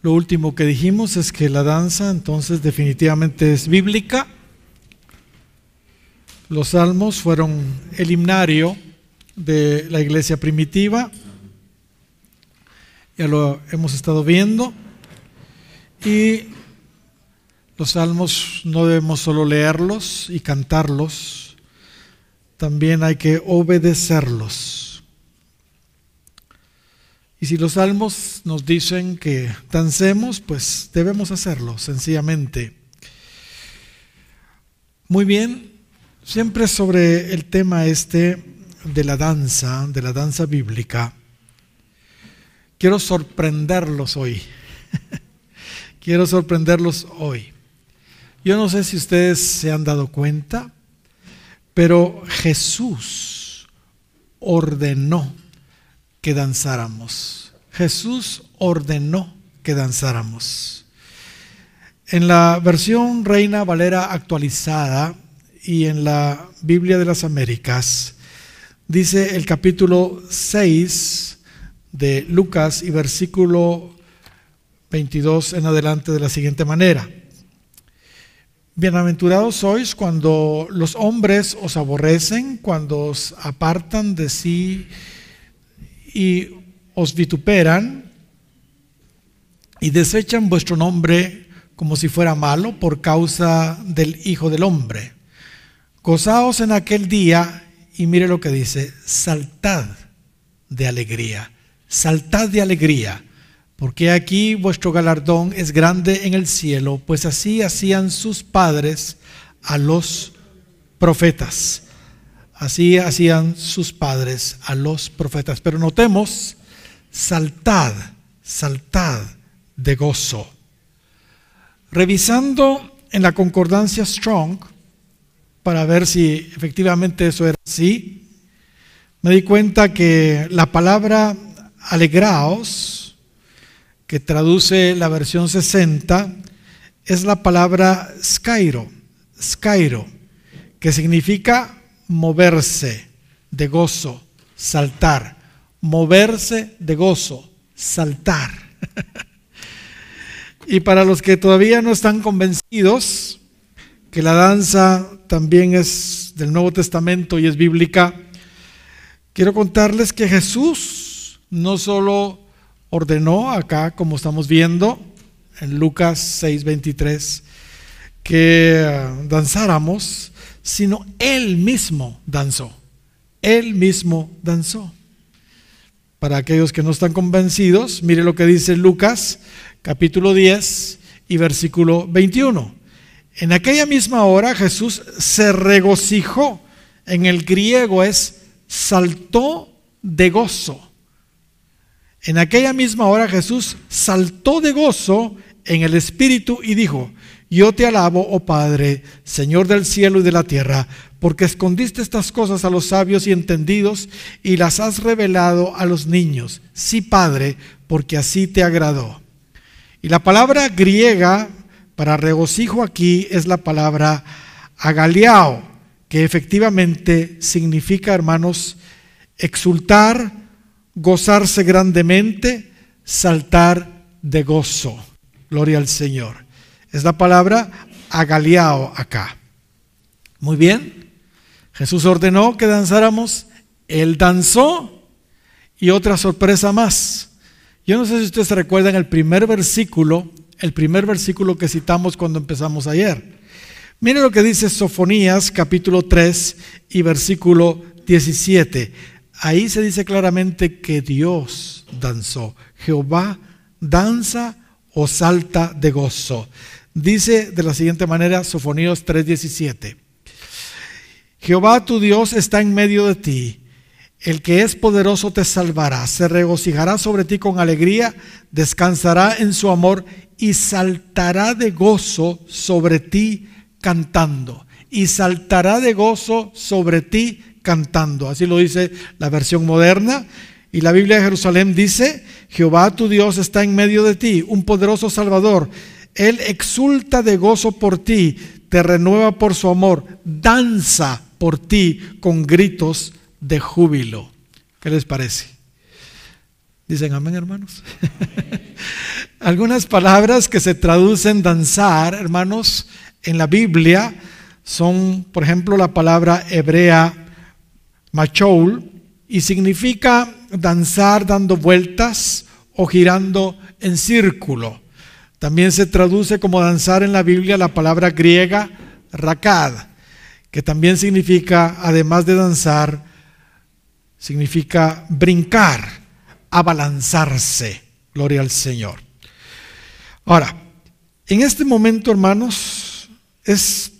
Lo último que dijimos es que la danza entonces definitivamente es bíblica. Los salmos fueron el himnario de la iglesia primitiva. Ya lo hemos estado viendo. Y los salmos no debemos solo leerlos y cantarlos, también hay que obedecerlos. Y si los salmos nos dicen que dancemos, pues debemos hacerlo, sencillamente. Muy bien, siempre sobre el tema de la danza bíblica, quiero sorprenderlos hoy. Quiero sorprenderlos hoy. Yo no sé si ustedes se han dado cuenta, pero Jesús ordenó que danzáramos. Jesús ordenó que danzáramos. En la versión Reina Valera actualizada y en la Biblia de las Américas, dice el capítulo 6 de Lucas y versículo 22 en adelante de la siguiente manera: bienaventurados sois cuando los hombres os aborrecen, cuando os apartan de sí y os vituperan y desechan vuestro nombre como si fuera malo por causa del Hijo del Hombre. Gozaos en aquel día, y mire lo que dice: saltad de alegría, porque aquí vuestro galardón es grande en el cielo, pues así hacían sus padres a los profetas. Así hacían sus padres a los profetas. Pero notemos: saltad de gozo. Revisando en la concordancia Strong, para ver si efectivamente eso era así, me di cuenta que la palabra alegraos, que traduce la versión 60, es la palabra skairo, que significa moverse de gozo, saltar. Moverse de gozo, saltar. Y para los que todavía no están convencidos que la danza también es del Nuevo Testamento y es bíblica, quiero contarles que Jesús no solo ordenó acá, como estamos viendo en Lucas 6:23, que danzáramos, sino Él mismo danzó. Para aquellos que no están convencidos, mire lo que dice Lucas capítulo 10 y versículo 21. En aquella misma hora Jesús se regocijó. En el griego es saltó de gozo. En aquella misma hora Jesús saltó de gozo en el Espíritu y dijo: yo te alabo, oh Padre, Señor del cielo y de la tierra, porque escondiste estas cosas a los sabios y entendidos y las has revelado a los niños. Sí, Padre, porque así te agradó. Y la palabra griega para regocijo aquí es la palabra agaliao, que efectivamente significa, hermanos, exultar, gozarse grandemente, saltar de gozo. Gloria al Señor. Es la palabra agaliao acá. Muy bien. Jesús ordenó que danzáramos. Él danzó. Y otra sorpresa más. Yo no sé si ustedes se recuerdan el primer versículo que citamos cuando empezamos ayer. Miren lo que dice Sofonías capítulo 3 y versículo 17. Ahí se dice claramente que Dios danzó. Jehová danza o salta de gozo. Dice de la siguiente manera Sofonías 3:17. Jehová tu Dios está en medio de ti. El que es poderoso te salvará. Se regocijará sobre ti con alegría. Descansará en su amor y saltará de gozo sobre ti cantando. Y saltará de gozo sobre ti cantando. Así lo dice la versión moderna. Y la Biblia de Jerusalén dice: Jehová tu Dios está en medio de ti, un poderoso Salvador. Él exulta de gozo por ti, te renueva por su amor, danza por ti con gritos de júbilo. ¿Qué les parece? ¿Dicen amén, hermanos? Algunas palabras que se traducen danzar, hermanos, en la Biblia son, por ejemplo, la palabra hebrea machoul, y significa danzar dando vueltas o girando en círculo. También se traduce como danzar en la Biblia la palabra griega rakad, que también significa, además de danzar, significa brincar, abalanzarse. Gloria al Señor. Ahora, en este momento, hermanos, es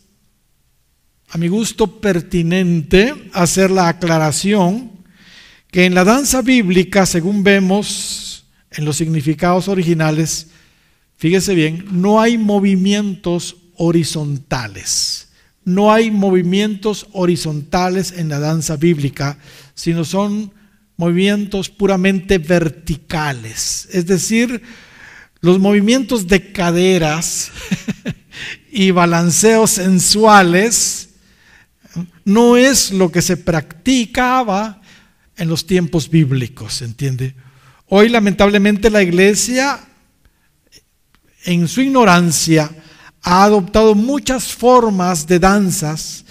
a mi gusto pertinente hacer la aclaración que en la danza bíblica, según vemos en los significados originales, fíjese bien, no hay movimientos horizontales. No hay movimientos horizontales en la danza bíblica, sino son movimientos puramente verticales. Es decir, los movimientos de caderas y balanceos sensuales no es lo que se practicaba en los tiempos bíblicos, ¿entiende? Hoy lamentablemente la iglesia, en su ignorancia, ha adoptado muchas formas de danzas,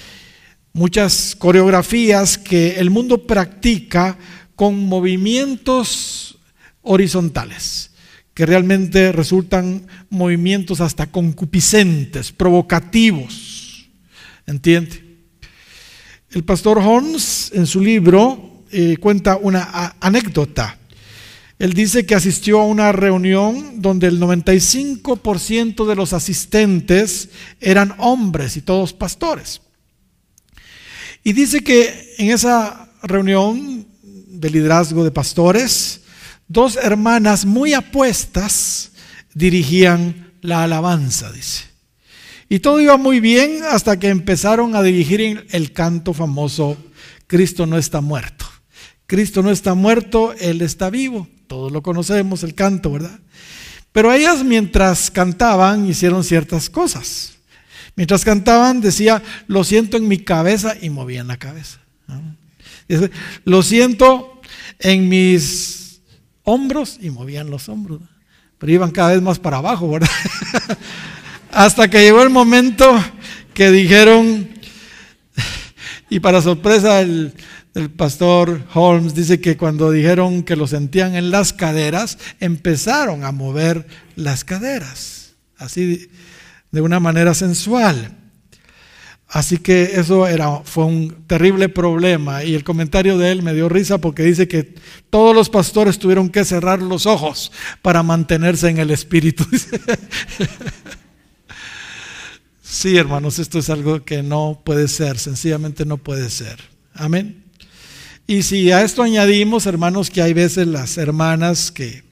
muchas coreografías que el mundo practica con movimientos horizontales, que realmente resultan movimientos hasta concupiscentes, provocativos, ¿entiende? El pastor Holmes en su libro cuenta una anécdota. Él dice que asistió a una reunión donde el 95% de los asistentes eran hombres y todos pastores. Y dice que en esa reunión de liderazgo de pastores, dos hermanas muy apuestas dirigían la alabanza, dice. Y todo iba muy bien hasta que empezaron a dirigir el canto famoso, Cristo no está muerto. Cristo no está muerto, Él está vivo. Todos lo conocemos, el canto, ¿verdad? Pero ellas mientras cantaban hicieron ciertas cosas. Mientras cantaban decía, lo siento en mi cabeza, y movían la cabeza. Dice, lo siento en mis hombros, y movían los hombros. Pero iban cada vez más para abajo, ¿verdad? Hasta que llegó el momento que dijeron, y para sorpresa el pastor Holmes dice que cuando dijeron que lo sentían en las caderas, empezaron a mover las caderas, así de una manera sensual. Así que eso fue un terrible problema, y el comentario de él me dio risa porque dice que todos los pastores tuvieron que cerrar los ojos para mantenerse en el espíritu. Sí, hermanos, esto es algo que no puede ser, sencillamente no puede ser. Amén. Y si a esto añadimos, hermanos, que hay veces las hermanas que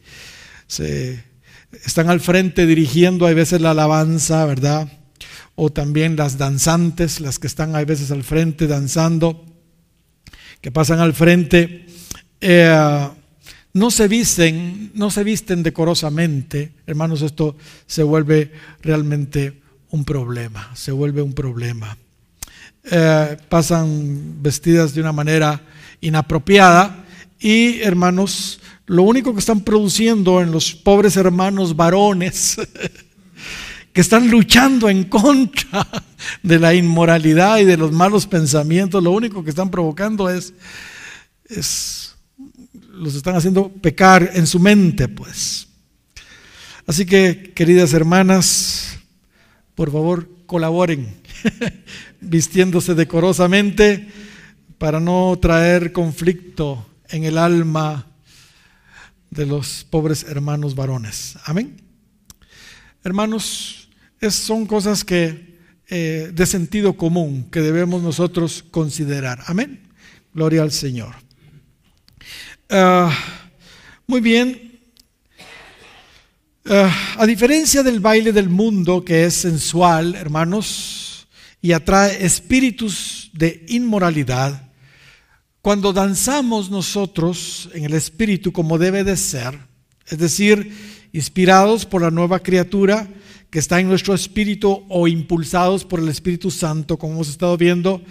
están al frente dirigiendo, hay veces la alabanza, ¿verdad? O también las danzantes, las que están a veces al frente danzando, que pasan al frente, no se visten decorosamente, hermanos, esto se vuelve realmente un problema, se vuelve un problema. Pasan vestidas de una manera inapropiada y, hermanos, lo único que están produciendo en los pobres hermanos varones que están luchando en contra de la inmoralidad y de los malos pensamientos, lo único que están provocando es los están haciendo pecar en su mente, pues. Así que, queridas hermanas, por favor, colaboren vistiéndose decorosamente para no traer conflicto en el alma de los pobres hermanos varones. Amén. Hermanos, son cosas que de sentido común que debemos nosotros considerar. Amén. Gloria al Señor. Muy bien. A diferencia del baile del mundo, que es sensual, hermanos, y atrae espíritus de inmoralidad, cuando danzamos nosotros en el espíritu como debe de ser, es decir, inspirados por la nueva criatura que está en nuestro espíritu o impulsados por el Espíritu Santo, como hemos estado viendo,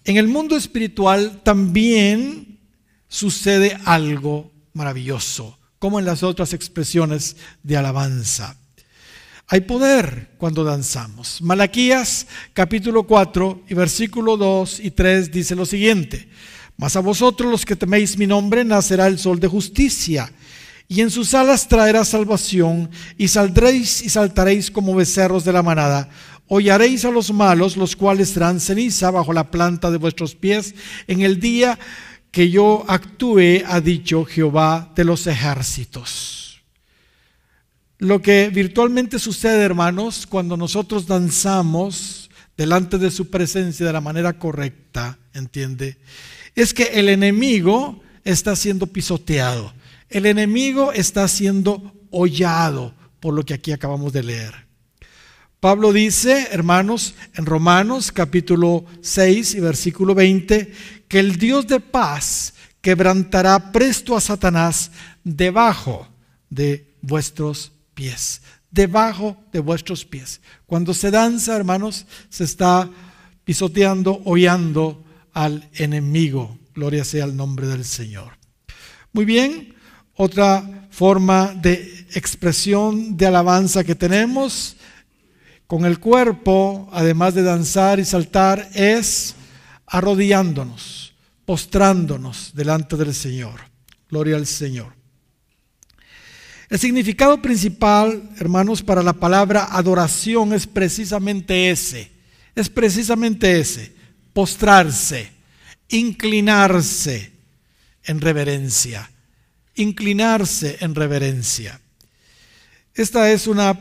en el mundo espiritual también sucede algo maravilloso. como en las otras expresiones de alabanza. Hay poder cuando danzamos. Malaquías capítulo 4 y versículo 2 y 3 dice lo siguiente: mas a vosotros los que teméis mi nombre nacerá el sol de justicia, y en sus alas traerá salvación, y saldréis y saltaréis como becerros de la manada. Hollaréis a los malos, los cuales serán ceniza bajo la planta de vuestros pies en el día que yo actúe, ha dicho Jehová de los ejércitos. Lo que virtualmente sucede, hermanos, cuando nosotros danzamos delante de su presencia de la manera correcta, ¿entiende?, es que el enemigo está siendo pisoteado. El enemigo está siendo hollado por lo que aquí acabamos de leer. Pablo dice, hermanos, en Romanos capítulo 6 y versículo 20, que el Dios de paz quebrantará presto a Satanás debajo de vuestros pies. Debajo de vuestros pies. Cuando se danza, hermanos, se está pisoteando, hollando al enemigo. Gloria sea el nombre del Señor. Muy bien, otra forma de expresión de alabanza que tenemos con el cuerpo, además de danzar y saltar, es arrodillándonos, postrándonos delante del Señor. Gloria al Señor. El significado principal, hermanos, para la palabra adoración es precisamente ese. Es precisamente ese: postrarse, inclinarse en reverencia. Inclinarse en reverencia. Esta es una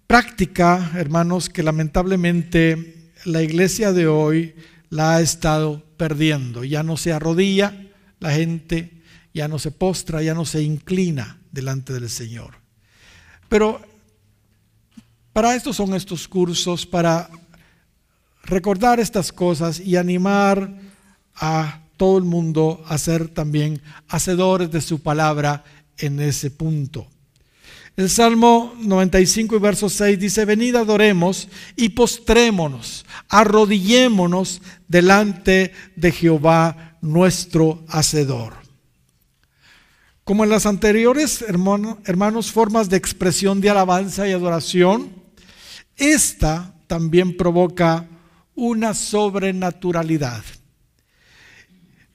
práctica, hermanos, que lamentablemente la iglesia de hoy la ha estado perdiendo. Ya no se arrodilla la gente, ya no se postra, ya no se inclina delante del Señor. Pero para esto son estos cursos, para recordar estas cosas y animar a todo el mundo a ser también hacedores de su palabra en ese punto. El Salmo 95 y verso 6 dice: venid, adoremos y postrémonos, arrodillémonos delante de Jehová nuestro hacedor. Como en las anteriores, hermanos, formas de expresión de alabanza y adoración, esta también provoca una sobrenaturalidad.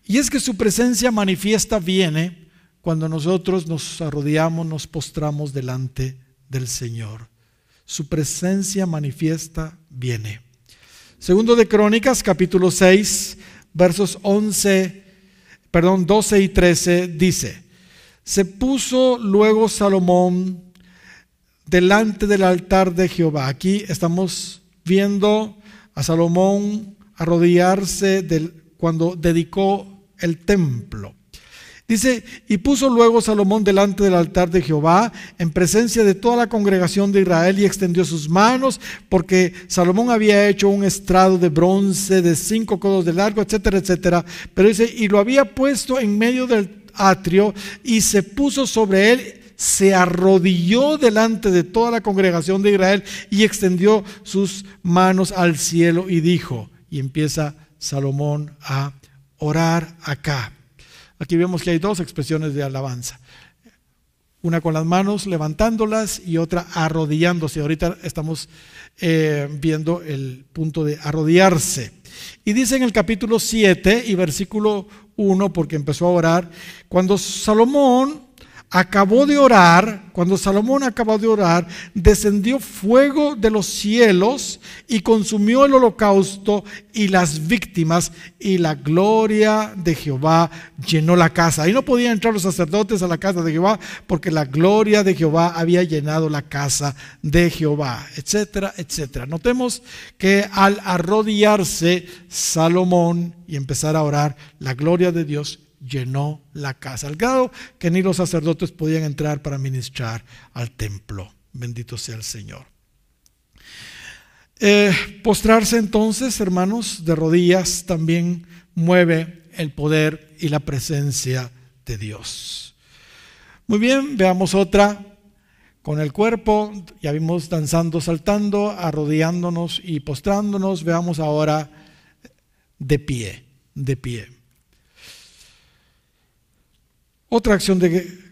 Y es que su presencia manifiesta viene cuando nosotros nos arrodillamos, nos postramos delante del Señor. Su presencia manifiesta viene. Segundo de Crónicas, capítulo 6, versos 12 y 13, dice: se puso luego Salomón delante del altar de Jehová. Aquí estamos viendo a Salomón arrodillarse cuando dedicó el templo. Dice: y puso luego Salomón delante del altar de Jehová en presencia de toda la congregación de Israel, y extendió sus manos, porque Salomón había hecho un estrado de bronce de 5 codos de largo, etcétera, etcétera. Pero dice: y lo había puesto en medio del atrio, y se puso sobre él, se arrodilló delante de toda la congregación de Israel y extendió sus manos al cielo y dijo, y empieza Salomón a orar acá. Aquí vemos que hay dos expresiones de alabanza: una con las manos levantándolas y otra arrodillándose. Ahorita estamos viendo el punto de arrodillarse. Y dice en el capítulo 7 y versículo 1, porque empezó a orar, cuando Salomón acabó de orar, descendió fuego de los cielos y consumió el holocausto y las víctimas, y la gloria de Jehová llenó la casa. Ahí no podían entrar los sacerdotes a la casa de Jehová, porque la gloria de Jehová había llenado la casa de Jehová, etcétera, etcétera. Notemos que al arrodillarse Salomón y empezar a orar, la gloria de Dios llenó la casa, al grado que ni los sacerdotes podían entrar para ministrar al templo. Bendito sea el Señor. Postrarse entonces, hermanos, de rodillas también mueve el poder y la presencia de Dios. Muy bien, veamos otra con el cuerpo. Ya vimos danzando, saltando, arrodillándonos y postrándonos. Veamos ahora de pie. Otra acción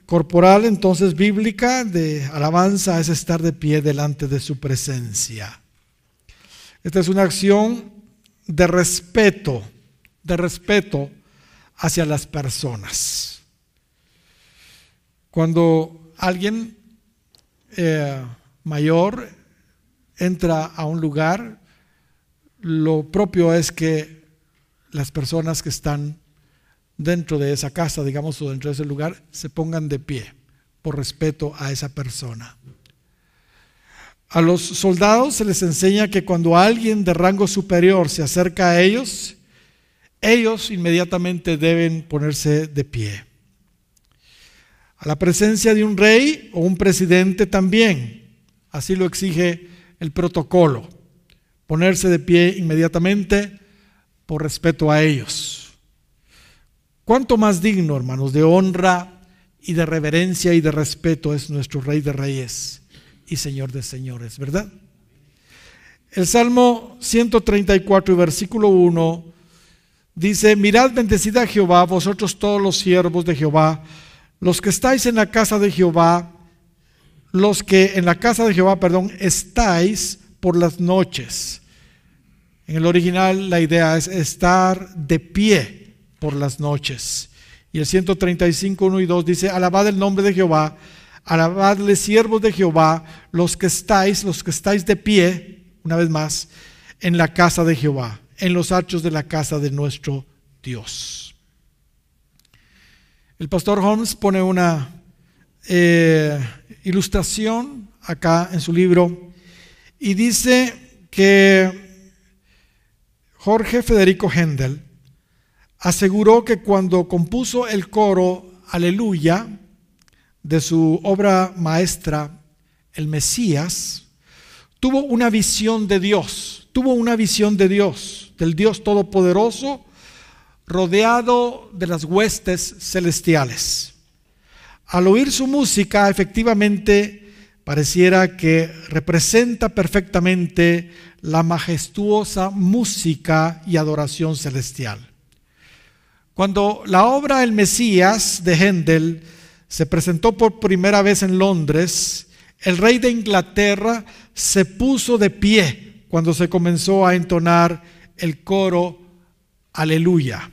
corporal, entonces, bíblica de alabanza es estar de pie delante de su presencia. Esta es una acción de respeto hacia las personas. Cuando alguien mayor entra a un lugar, lo propio es que las personas que están dentro de esa casa, digamos, o dentro de ese lugar, se pongan de pie por respeto a esa persona. A los soldados se les enseña que cuando alguien de rango superior se acerca a ellos, ellos inmediatamente deben ponerse de pie. A la presencia de un rey o un presidente también, así lo exige el protocolo, ponerse de pie inmediatamente por respeto a ellos. ¿Cuánto más digno, hermanos, de honra y de reverencia y de respeto es nuestro Rey de Reyes y Señor de Señores, ¿verdad? El Salmo 134 y versículo 1 dice: mirad, bendecid a Jehová, vosotros todos los siervos de Jehová, los que estáis en la casa de Jehová, estáis por las noches. En el original la idea es estar de pie por las noches. Y el 135, 1 y 2 dice: alabad el nombre de Jehová, alabadle siervos de Jehová, los que estáis de pie, una vez más, en la casa de Jehová, en los atrios de la casa de nuestro Dios. El pastor Holmes pone una ilustración acá en su libro y dice que Jorge Federico Händel aseguró que cuando compuso el coro Aleluya de su obra maestra El Mesías, tuvo una visión de Dios, del Dios Todopoderoso, rodeado de las huestes celestiales. Al oír su música, efectivamente, pareciera que representa perfectamente la majestuosa música y adoración celestial. Cuando la obra El Mesías de Händel se presentó por primera vez en Londres, el rey de Inglaterra se puso de pie cuando se comenzó a entonar el coro Aleluya.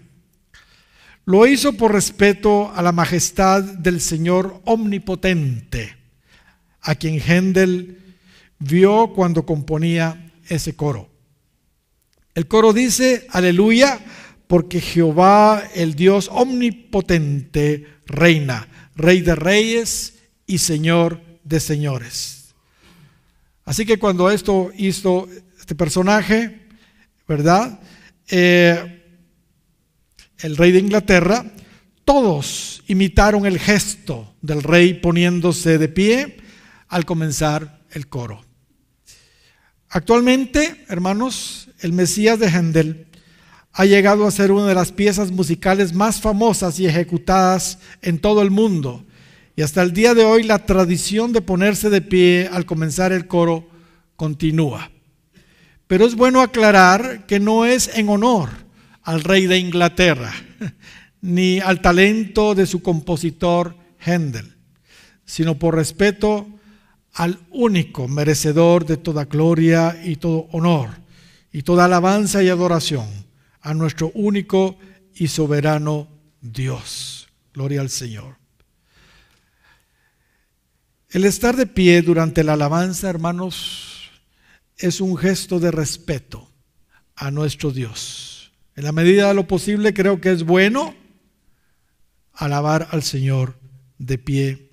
Lo hizo por respeto a la majestad del Señor omnipotente, a quien Händel vio cuando componía ese coro. El coro dice Aleluya porque Jehová, el Dios omnipotente, reina, Rey de reyes y Señor de señores. Así que cuando esto hizo este personaje, ¿verdad? El rey de Inglaterra, todos imitaron el gesto del rey poniéndose de pie al comenzar el coro. Actualmente, hermanos, el Mesías de Händel ha llegado a ser una de las piezas musicales más famosas y ejecutadas en todo el mundo. Y hasta el día de hoy la tradición de ponerse de pie al comenzar el coro continúa. Pero es bueno aclarar que no es en honor al rey de Inglaterra, ni al talento de su compositor Händel, sino por respeto al único merecedor de toda gloria y todo honor, y toda alabanza y adoración, a nuestro único y soberano Dios. Gloria al Señor. El estar de pie durante la alabanza, hermanos, es un gesto de respeto a nuestro Dios. En la medida de lo posible, creo que es bueno alabar al Señor de pie.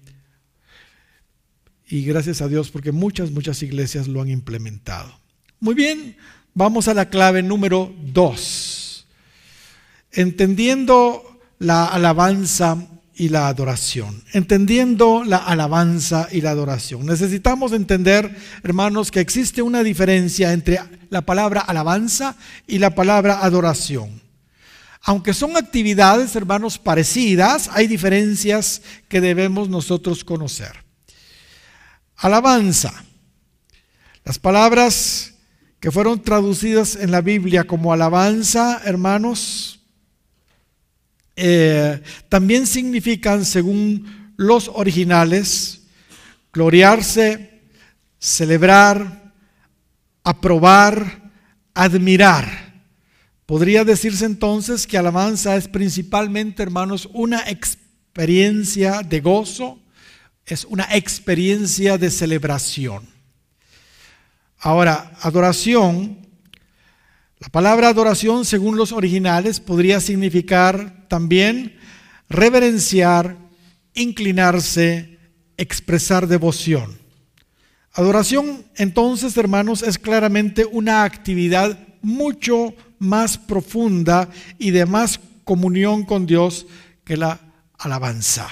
Y gracias a Dios porque muchas iglesias lo han implementado. Muy bien, vamos a la clave número 2. Entendiendo la alabanza y la adoración. Entendiendo la alabanza y la adoración. Necesitamos entender, hermanos, que existe una diferencia entre la palabra alabanza y la palabra adoración. Aunque son actividades, hermanos, parecidas, hay diferencias que debemos nosotros conocer. Alabanza. Las palabras que fueron traducidas en la Biblia como alabanza, hermanos, también significan, según los originales, gloriarse, celebrar, aprobar, admirar. Podría decirse entonces que alabanza es principalmente, hermanos, una experiencia de gozo, es una experiencia de celebración. Ahora, adoración, la palabra adoración según los originales podría significar también reverenciar, inclinarse, expresar devoción. Adoración, entonces, hermanos, es claramente una actividad mucho más profunda y de más comunión con Dios que la alabanza.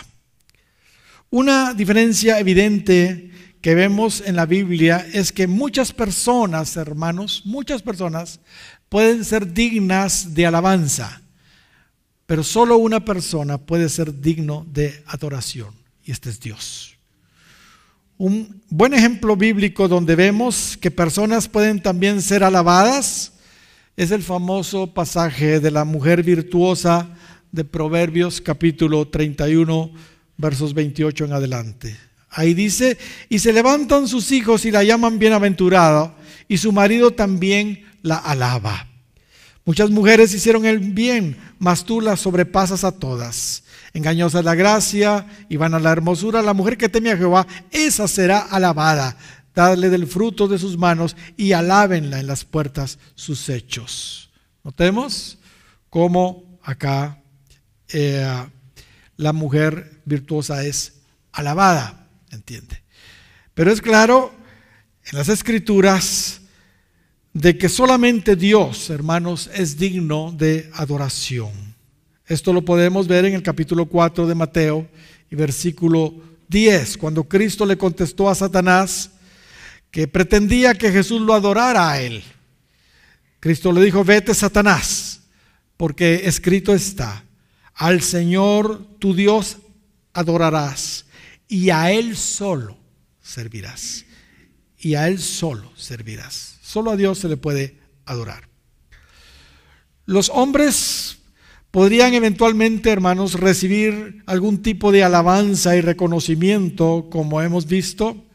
Una diferencia evidente que vemos en la Biblia es que muchas personas, hermanos, muchas personas pueden ser dignas de alabanza, pero solo una persona puede ser digno de adoración, y este es Dios. Un buen ejemplo bíblico donde vemos que personas pueden también ser alabadas es el famoso pasaje de la mujer virtuosa de Proverbios capítulo 31, versos 28 en adelante. Ahí dice: y se levantan sus hijos y la llaman bienaventurada, y su marido también la alaba. Muchas mujeres hicieron el bien, mas tú las sobrepasas a todas. Engañosa es la gracia y vana la hermosura. La mujer que teme a Jehová, esa será alabada. Dadle del fruto de sus manos y alábenla en las puertas sus hechos. Notemos cómo acá la mujer virtuosa es alabada, ¿entiende? Pero es claro en las Escrituras de que solamente Dios, hermanos, es digno de adoración. Esto lo podemos ver en el capítulo 4 de Mateo y versículo 10, cuando Cristo le contestó a Satanás que pretendía que Jesús lo adorara a él. Cristo le dijo: vete, Satanás, porque escrito está: al Señor tu Dios adorarás y a Él solo servirás. Y a Él solo servirás. Solo a Dios se le puede adorar. Los hombres podrían eventualmente, hermanos, recibir algún tipo de alabanza y reconocimiento, como hemos visto,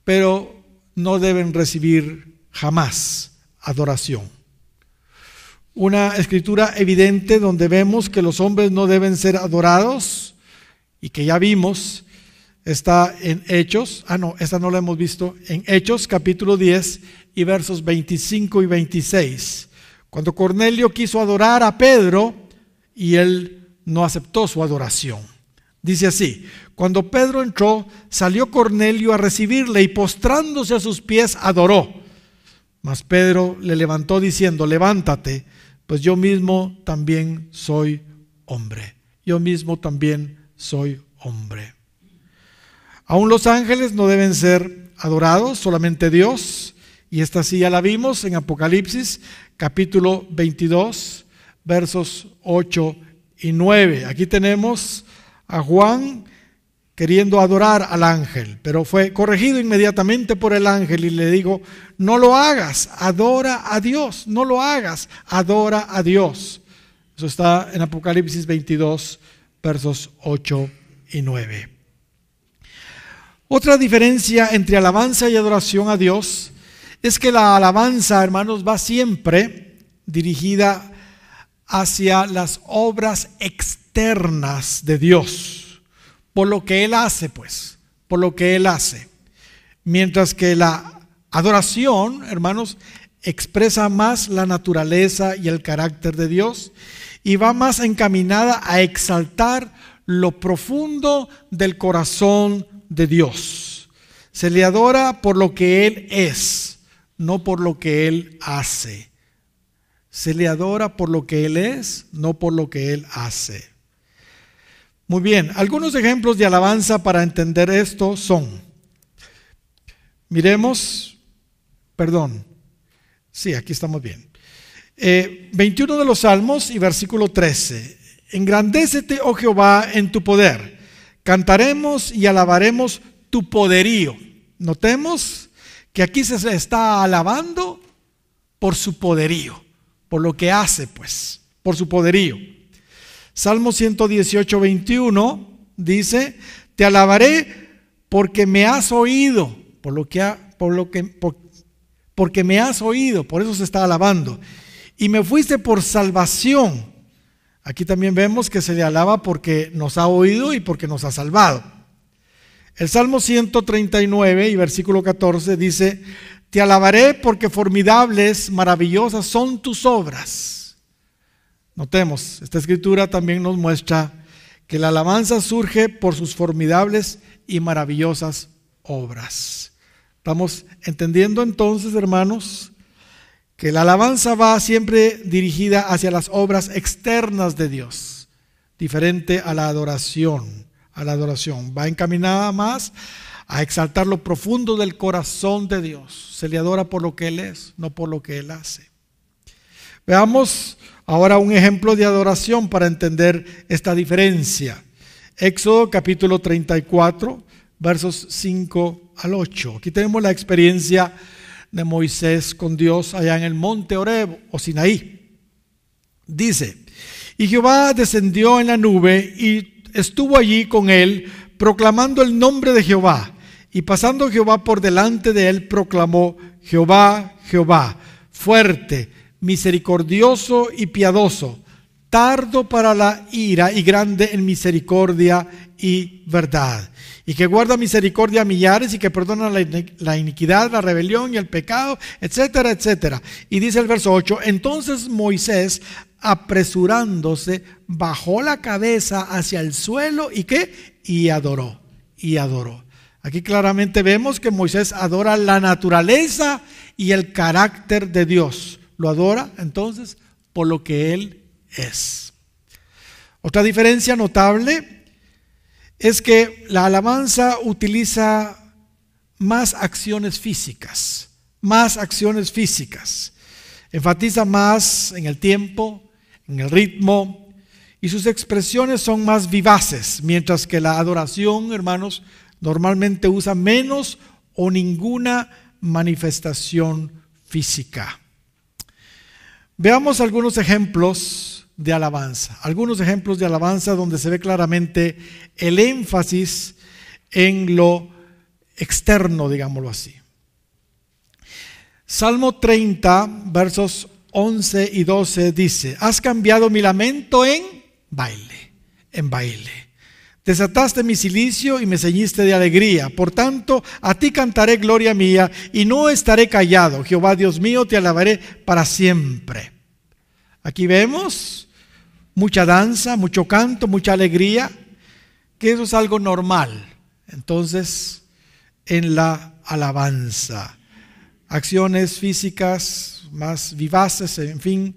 pero no deben recibir jamás adoración. Una escritura evidente donde vemos que los hombres no deben ser adorados y que ya vimos está en Hechos. Esta no la hemos visto. En Hechos capítulo 10 y versos 25 y 26. Cuando Cornelio quiso adorar a Pedro y él no aceptó su adoración. Dice así: cuando Pedro entró, salió Cornelio a recibirle y postrándose a sus pies adoró. Mas Pedro le levantó diciendo: levántate, pues yo mismo también soy hombre. Yo mismo también soy hombre. Aún los ángeles no deben ser adorados, solamente Dios. Y esta sí ya la vimos en Apocalipsis capítulo 22, versos 8 y 9. Aquí tenemos a Juan queriendo adorar al ángel, pero fue corregido inmediatamente por el ángel y le dijo: no lo hagas, adora a Dios, no lo hagas, adora a Dios. Eso está en Apocalipsis 22, versos 8 y 9. Otra diferencia entre alabanza y adoración a Dios es que la alabanza, hermanos, va siempre dirigida hacia las obras externas de Dios, por lo que Él hace, pues, por lo que Él hace. Mientras que la adoración, hermanos, expresa más la naturaleza y el carácter de Dios y va más encaminada a exaltar lo profundo del corazón de Dios. Se le adora por lo que Él es, no por lo que Él hace. Se le adora por lo que Él es, no por lo que Él hace. Muy bien, algunos ejemplos de alabanza para entender esto son, aquí estamos bien. 21 de los Salmos y versículo 13. Engrandécete, oh Jehová, en tu poder. Cantaremos y alabaremos tu poderío. Notemos que aquí se está alabando por su poderío, por lo que hace, pues, por su poderío. Salmo 118, 21 dice: Te alabaré porque me has oído, porque me has oído, por eso se está alabando. Y me fuiste por salvación. Aquí también vemos que se le alaba porque nos ha oído y porque nos ha salvado. El Salmo 139 y versículo 14 dice: te alabaré porque formidables, maravillosas son tus obras. Notemos, esta escritura también nos muestra que la alabanza surge por sus formidables y maravillosas obras. Estamos entendiendo entonces, hermanos, que la alabanza va siempre dirigida hacia las obras externas de Dios, diferente a la adoración. Va encaminada más a exaltar lo profundo del corazón de Dios. Se le adora por lo que Él es, no por lo que Él hace. Veamos ahora un ejemplo de adoración para entender esta diferencia. Éxodo capítulo 34, versos 5 al 8. Aquí tenemos la experiencia de Moisés con Dios allá en el monte Horeb o Sinaí. Dice: y Jehová descendió en la nube y estuvo allí con él, proclamando el nombre de Jehová. Y pasando Jehová por delante de él, proclamó: Jehová, Jehová, fuerte, misericordioso y piadoso, tardo para la ira y grande en misericordia y verdad, y que guarda misericordia a millares y que perdona la iniquidad, la rebelión y el pecado, etcétera, etcétera. Y dice el verso 8: entonces Moisés, apresurándose, bajó la cabeza hacia el suelo y ¿qué? Y adoró. Aquí claramente vemos que Moisés adora la naturaleza y el carácter de Dios. Lo adora entonces por lo que Él es. Otra diferencia notable es que la alabanza utiliza más acciones físicas, enfatiza más en el tiempo, en el ritmo, y sus expresiones son más vivaces, mientras que la adoración, hermanos, normalmente usa menos o ninguna manifestación física. Veamos algunos ejemplos de alabanza, donde se ve claramente el énfasis en lo externo, digámoslo así. Salmo 30, versos 11 y 12 dice: has cambiado mi lamento en baile. Desataste mi cilicio y me ceñiste de alegría. Por tanto, a ti cantaré gloria mía y no estaré callado. Jehová Dios mío, te alabaré para siempre. Aquí vemos mucha danza, mucho canto, mucha alegría, que eso es algo normal. Entonces, en la alabanza, acciones físicas más vivaces, en fin,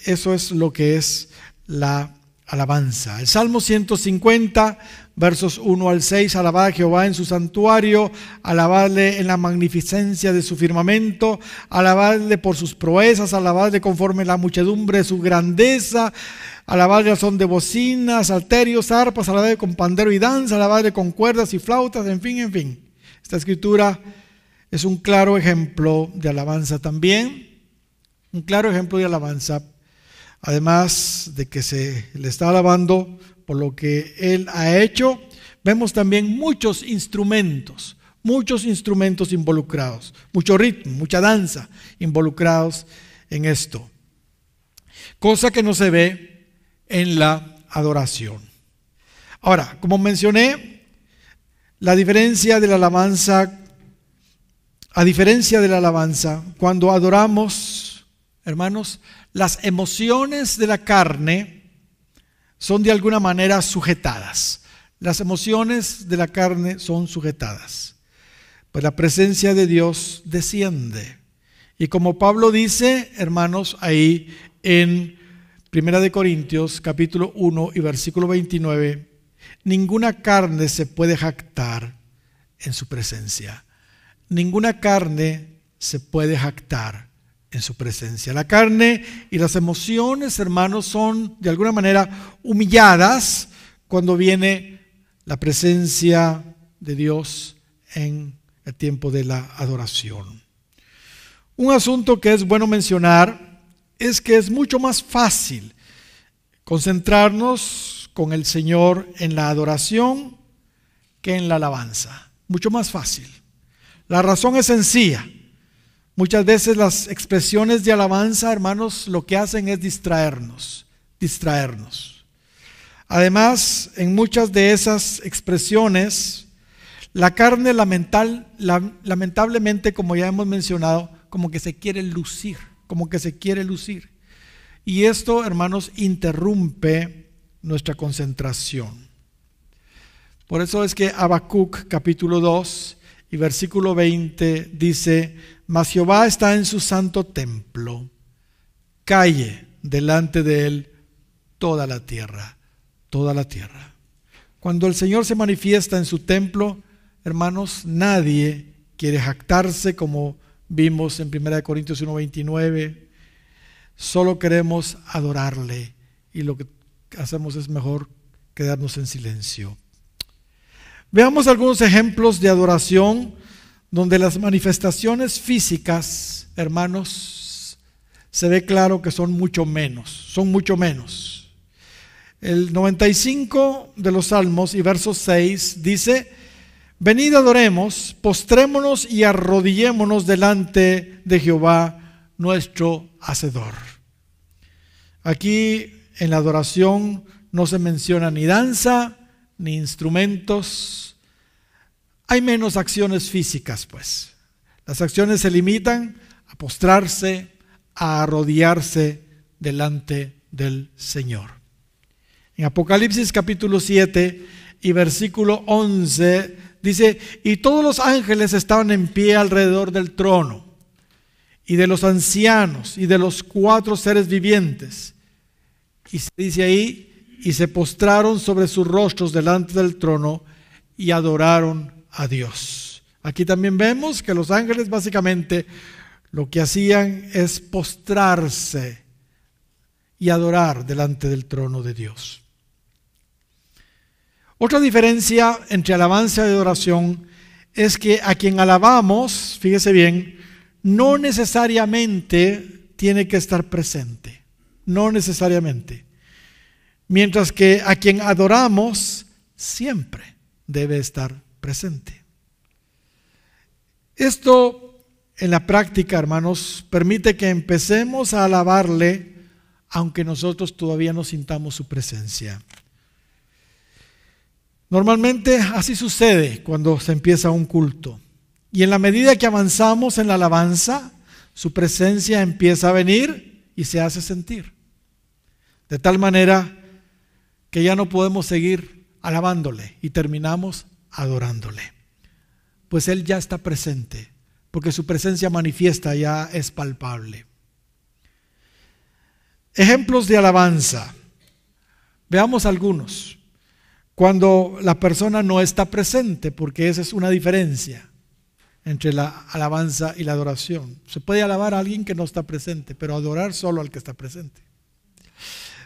eso es lo que es la alabanza. El Salmo 150, versos 1 al 6: alabad a Jehová en su santuario, alabadle en la magnificencia de su firmamento, alabadle por sus proezas, alabadle conforme la muchedumbre de su grandeza, alabadle al son de bocinas, salterios, arpas, alabadle con pandero y danza, alabadle con cuerdas y flautas, en fin. Esta escritura es un claro ejemplo de alabanza también, además de que se le está alabando por lo que Él ha hecho. Vemos también muchos instrumentos involucrados, mucho ritmo, mucha danza involucrados en esto, cosa que no se ve en la adoración. Ahora, como mencioné, a diferencia de la alabanza, cuando adoramos, hermanos, las emociones de la carne son de alguna manera sujetadas. Pues la presencia de Dios desciende. Y como Pablo dice, hermanos, ahí en 1 Corintios capítulo 1 y versículo 29, ninguna carne se puede jactar en su presencia. La carne y las emociones, hermanos, son de alguna manera humilladas cuando viene la presencia de Dios en el tiempo de la adoración. Un asunto que es bueno mencionar es que es mucho más fácil concentrarnos con el Señor en la adoración que en la alabanza. Mucho más fácil. La razón es sencilla. Muchas veces las expresiones de alabanza, hermanos, lo que hacen es distraernos. Además, en muchas de esas expresiones, la carne lamentablemente, como ya hemos mencionado, como que se quiere lucir. Y esto, hermanos, interrumpe nuestra concentración. Por eso es que Habacuc capítulo 2 y versículo 20 dice: mas Jehová está en su santo templo, calle delante de él toda la tierra. Cuando el Señor se manifiesta en su templo, hermanos, nadie quiere jactarse, como vimos en 1 Corintios 1:29. Solo queremos adorarle, y lo que hacemos es mejor quedarnos en silencio. Veamos algunos ejemplos de adoración donde las manifestaciones físicas, hermanos, se ve claro que son mucho menos. El 95 de los Salmos y verso 6 dice: venid adoremos, postrémonos y arrodillémonos delante de Jehová nuestro Hacedor. Aquí en la adoración no se menciona ni danza, ni instrumentos. Hay menos acciones físicas, pues. Las acciones se limitan a postrarse, a arrodillarse delante del Señor. En Apocalipsis capítulo 7 y versículo 11 dice: y todos los ángeles estaban en pie alrededor del trono, y de los ancianos, y de los 4 seres vivientes. Y se dice ahí: y se postraron sobre sus rostros delante del trono y adoraron a Dios. Aquí también vemos que los ángeles básicamente lo que hacían es postrarse y adorar delante del trono de Dios. Otra diferencia entre alabanza y adoración es que a quien alabamos, fíjese bien, no necesariamente tiene que estar presente. No necesariamente. Mientras que a quien adoramos siempre debe estar presente. Esto en la práctica, hermanos, permite que empecemos a alabarle aunque nosotros todavía no sintamos su presencia. Normalmente así sucede cuando se empieza un culto. Y en la medida que avanzamos en la alabanza, su presencia empieza a venir y se hace sentir. De tal manera que ya no podemos seguir alabándole y terminamos adorándole. Pues Él ya está presente, porque su presencia manifiesta ya es palpable. Ejemplos de alabanza. Veamos algunos. Cuando la persona no está presente, porque esa es una diferencia entre la alabanza y la adoración. Se puede alabar a alguien que no está presente, pero adorar solo al que está presente.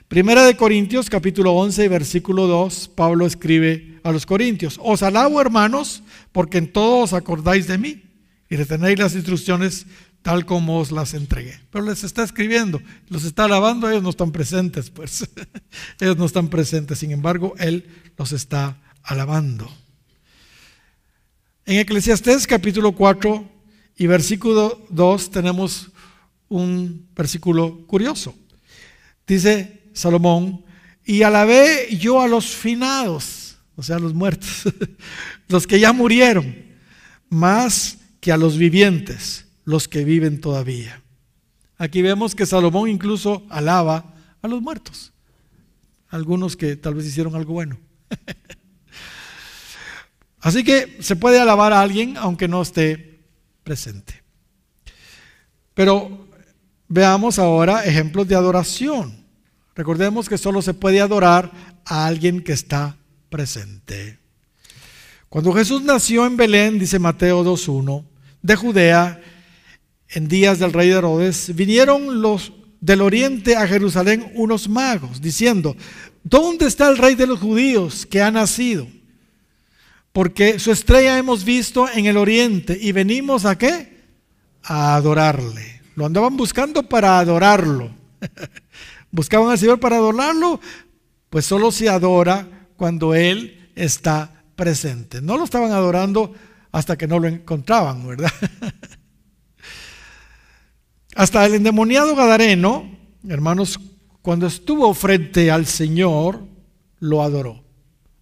Primera de Corintios, capítulo 11, versículo 2, Pablo escribe a los corintios: os alabo, hermanos, porque en todo os acordáis de mí y retenéis las instrucciones tal como os las entregué. Pero les está escribiendo, los está alabando, ellos no están presentes, pues. Ellos no están presentes, sin embargo, él los está alabando. En Eclesiastés capítulo 4 y versículo 2 tenemos un versículo curioso. Dice Salomón: y alabé yo a los finados, o sea, a los muertos, los que ya murieron, más que a los vivientes, los que viven todavía. Aquí vemos que Salomón incluso alaba a los muertos, algunos que tal vez hicieron algo bueno. Así que se puede alabar a alguien aunque no esté presente. Pero veamos ahora ejemplos de adoración. Recordemos que solo se puede adorar a alguien que está presente. Cuando Jesús nació en Belén, dice Mateo 2:1, de Judea, en días del rey Herodes, vinieron los del oriente a Jerusalén unos magos, diciendo: ¿dónde está el rey de los judíos que ha nacido? Porque su estrella hemos visto en el oriente y venimos ¿a qué? A adorarle. Lo andaban buscando para adorarlo. Buscaban al Señor para adorarlo. Pues solo se adora cuando Él está presente. No lo estaban adorando hasta que no lo encontraban, ¿verdad? Hasta el endemoniado gadareno, hermanos, cuando estuvo frente al Señor, lo adoró.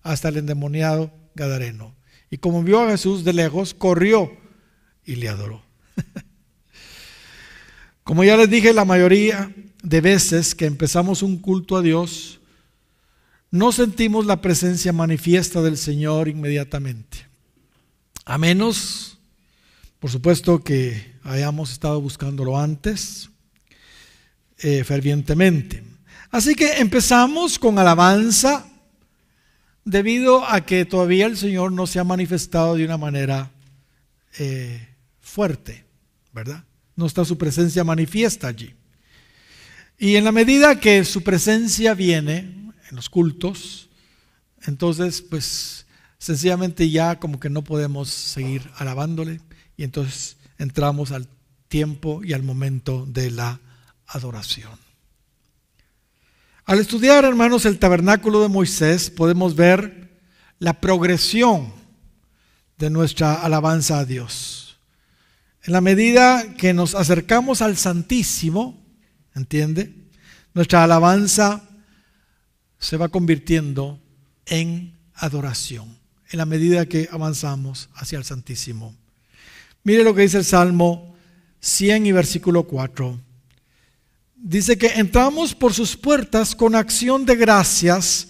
Hasta el endemoniado gadareno. Y como vio a Jesús de lejos, corrió y le adoró. Como ya les dije, la mayoría de veces que empezamos un culto a Dios, no sentimos la presencia manifiesta del Señor inmediatamente. A menos, por supuesto, que hayamos estado buscándolo antes, fervientemente. Así que empezamos con alabanza, debido a que todavía el Señor no se ha manifestado de una manera fuerte, ¿verdad? No está su presencia manifiesta allí. Y en la medida que su presencia viene en los cultos, entonces pues sencillamente ya como que no podemos seguir alabándole, y entonces entramos al tiempo y al momento de la adoración. Al estudiar, hermanos, el tabernáculo de Moisés, podemos ver la progresión de nuestra alabanza a Dios. En la medida que nos acercamos al Santísimo, ¿entiende? Nuestra alabanza se va convirtiendo en adoración, en la medida que avanzamos hacia el Santísimo. Mire lo que dice el Salmo 100 y versículo 4. Dice que entramos por sus puertas con acción de gracias,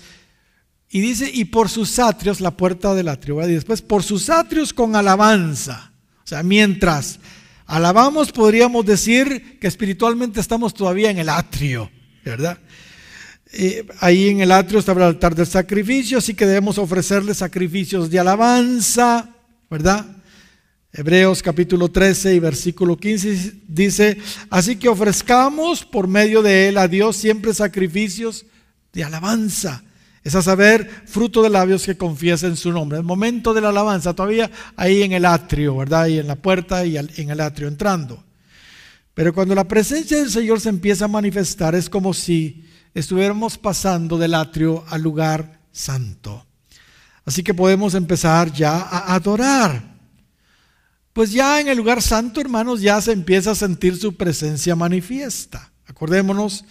y dice, y por sus atrios, la puerta del atrio, ¿verdad? Y después por sus atrios con alabanza. O sea, mientras alabamos, podríamos decir que espiritualmente estamos todavía en el atrio, ¿verdad? Ahí en el atrio estaba el altar del sacrificio, así que debemos ofrecerle sacrificios de alabanza, ¿verdad? Hebreos capítulo 13 y versículo 15 dice, así que ofrezcamos por medio de él a Dios siempre sacrificios de alabanza, es a saber, fruto de labios que confiesen su nombre. El momento de la alabanza todavía ahí en el atrio, ¿verdad? Ahí en la puerta y en el atrio entrando. Pero cuando la presencia del Señor se empieza a manifestar, es como si estuviéramos pasando del atrio al lugar santo. Así que podemos empezar ya a adorar. Pues ya en el lugar santo, hermanos, ya se empieza a sentir su presencia manifiesta. Acordémonos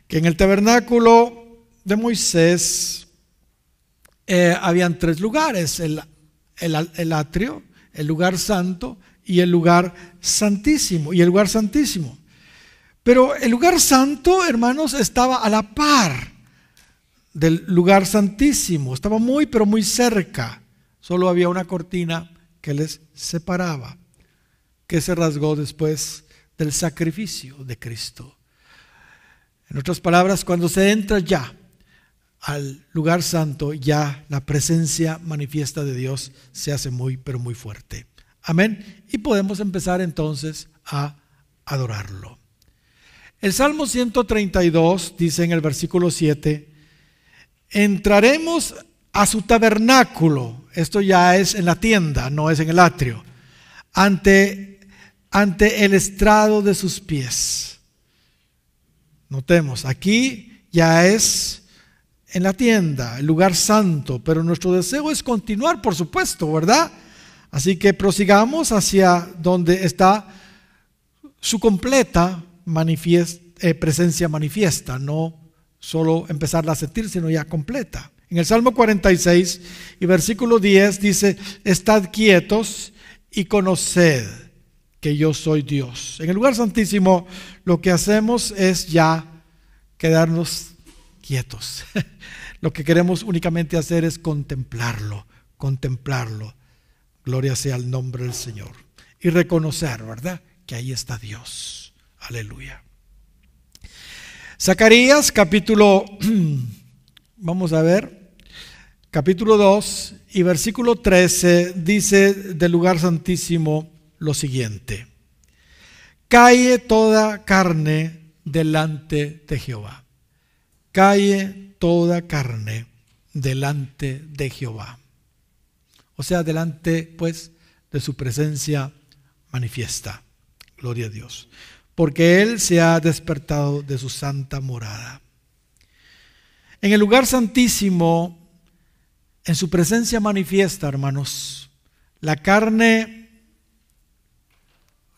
que en el tabernáculo de Moisés habían tres lugares: el atrio, el lugar santo y el lugar santísimo. Pero el lugar santo, hermanos, estaba a la par del lugar santísimo. Estaba muy, pero muy cerca. Solo había una cortina que les separaba, que se rasgó después del sacrificio de Cristo. En otras palabras, cuando se entra ya al lugar santo, ya la presencia manifiesta de Dios se hace muy, pero muy fuerte. Amén. Y podemos empezar entonces a adorarlo. El Salmo 132 dice en el versículo 7, entraremos a su tabernáculo. Esto ya es en la tienda, no es en el atrio. Ante el estrado de sus pies. Notemos, aquí ya es en la tienda, el lugar santo, pero nuestro deseo es continuar, por supuesto, ¿verdad? Así que prosigamos hacia donde está su completa presencia manifiesta, no solo empezarla a sentir, sino ya completa. En el Salmo 46 y versículo 10 dice, estad quietos y conoced que yo soy Dios. En el lugar santísimo lo que hacemos es ya quedarnos quietos. Lo que queremos únicamente hacer es contemplarlo. Gloria sea el nombre del Señor. Y reconocer, ¿verdad?, que ahí está Dios. Aleluya. Zacarías capítulo, vamos a ver, capítulo 2 y versículo 13 dice del lugar santísimo lo siguiente: calle toda carne delante de Jehová. Calle toda carne delante de Jehová. O sea, delante pues de su presencia manifiesta. Gloria a Dios. Porque Él se ha despertado de su santa morada. En el lugar santísimo en su presencia manifiesta, hermanos, la carne,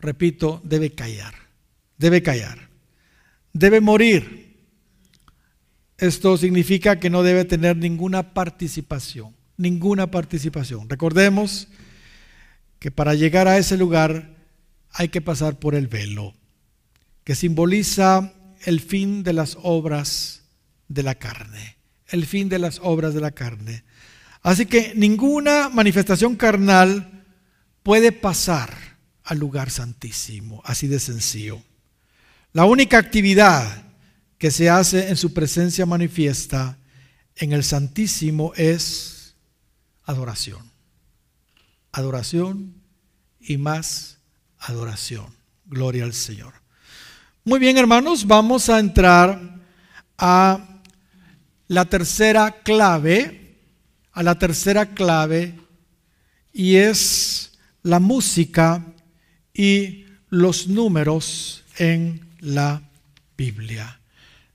repito, debe callar, debe morir. Esto significa que no debe tener ninguna participación. Recordemos que para llegar a ese lugar hay que pasar por el velo, que simboliza el fin de las obras de la carne. Así que ninguna manifestación carnal puede pasar al lugar santísimo, así de sencillo. La única actividad que se hace en su presencia manifiesta en el Santísimo es adoración. Adoración y más adoración. Gloria al Señor. Muy bien, hermanos, vamos a entrar a la tercera clave, y es la música y los números en la Biblia.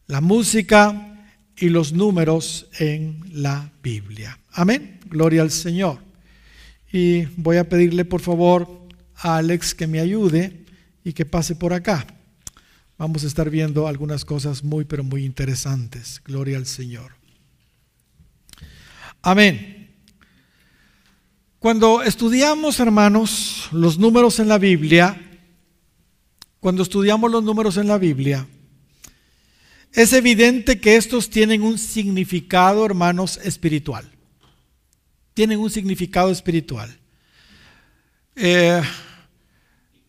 La música y los números en la Biblia. Amén. Gloria al Señor. Y voy a pedirle por favor a Alex que me ayude y que pase por acá. Vamos a estar viendo algunas cosas muy, pero muy interesantes. Gloria al Señor. Amén. Cuando estudiamos, hermanos, los números en la Biblia, es evidente que estos tienen un significado, hermanos, espiritual.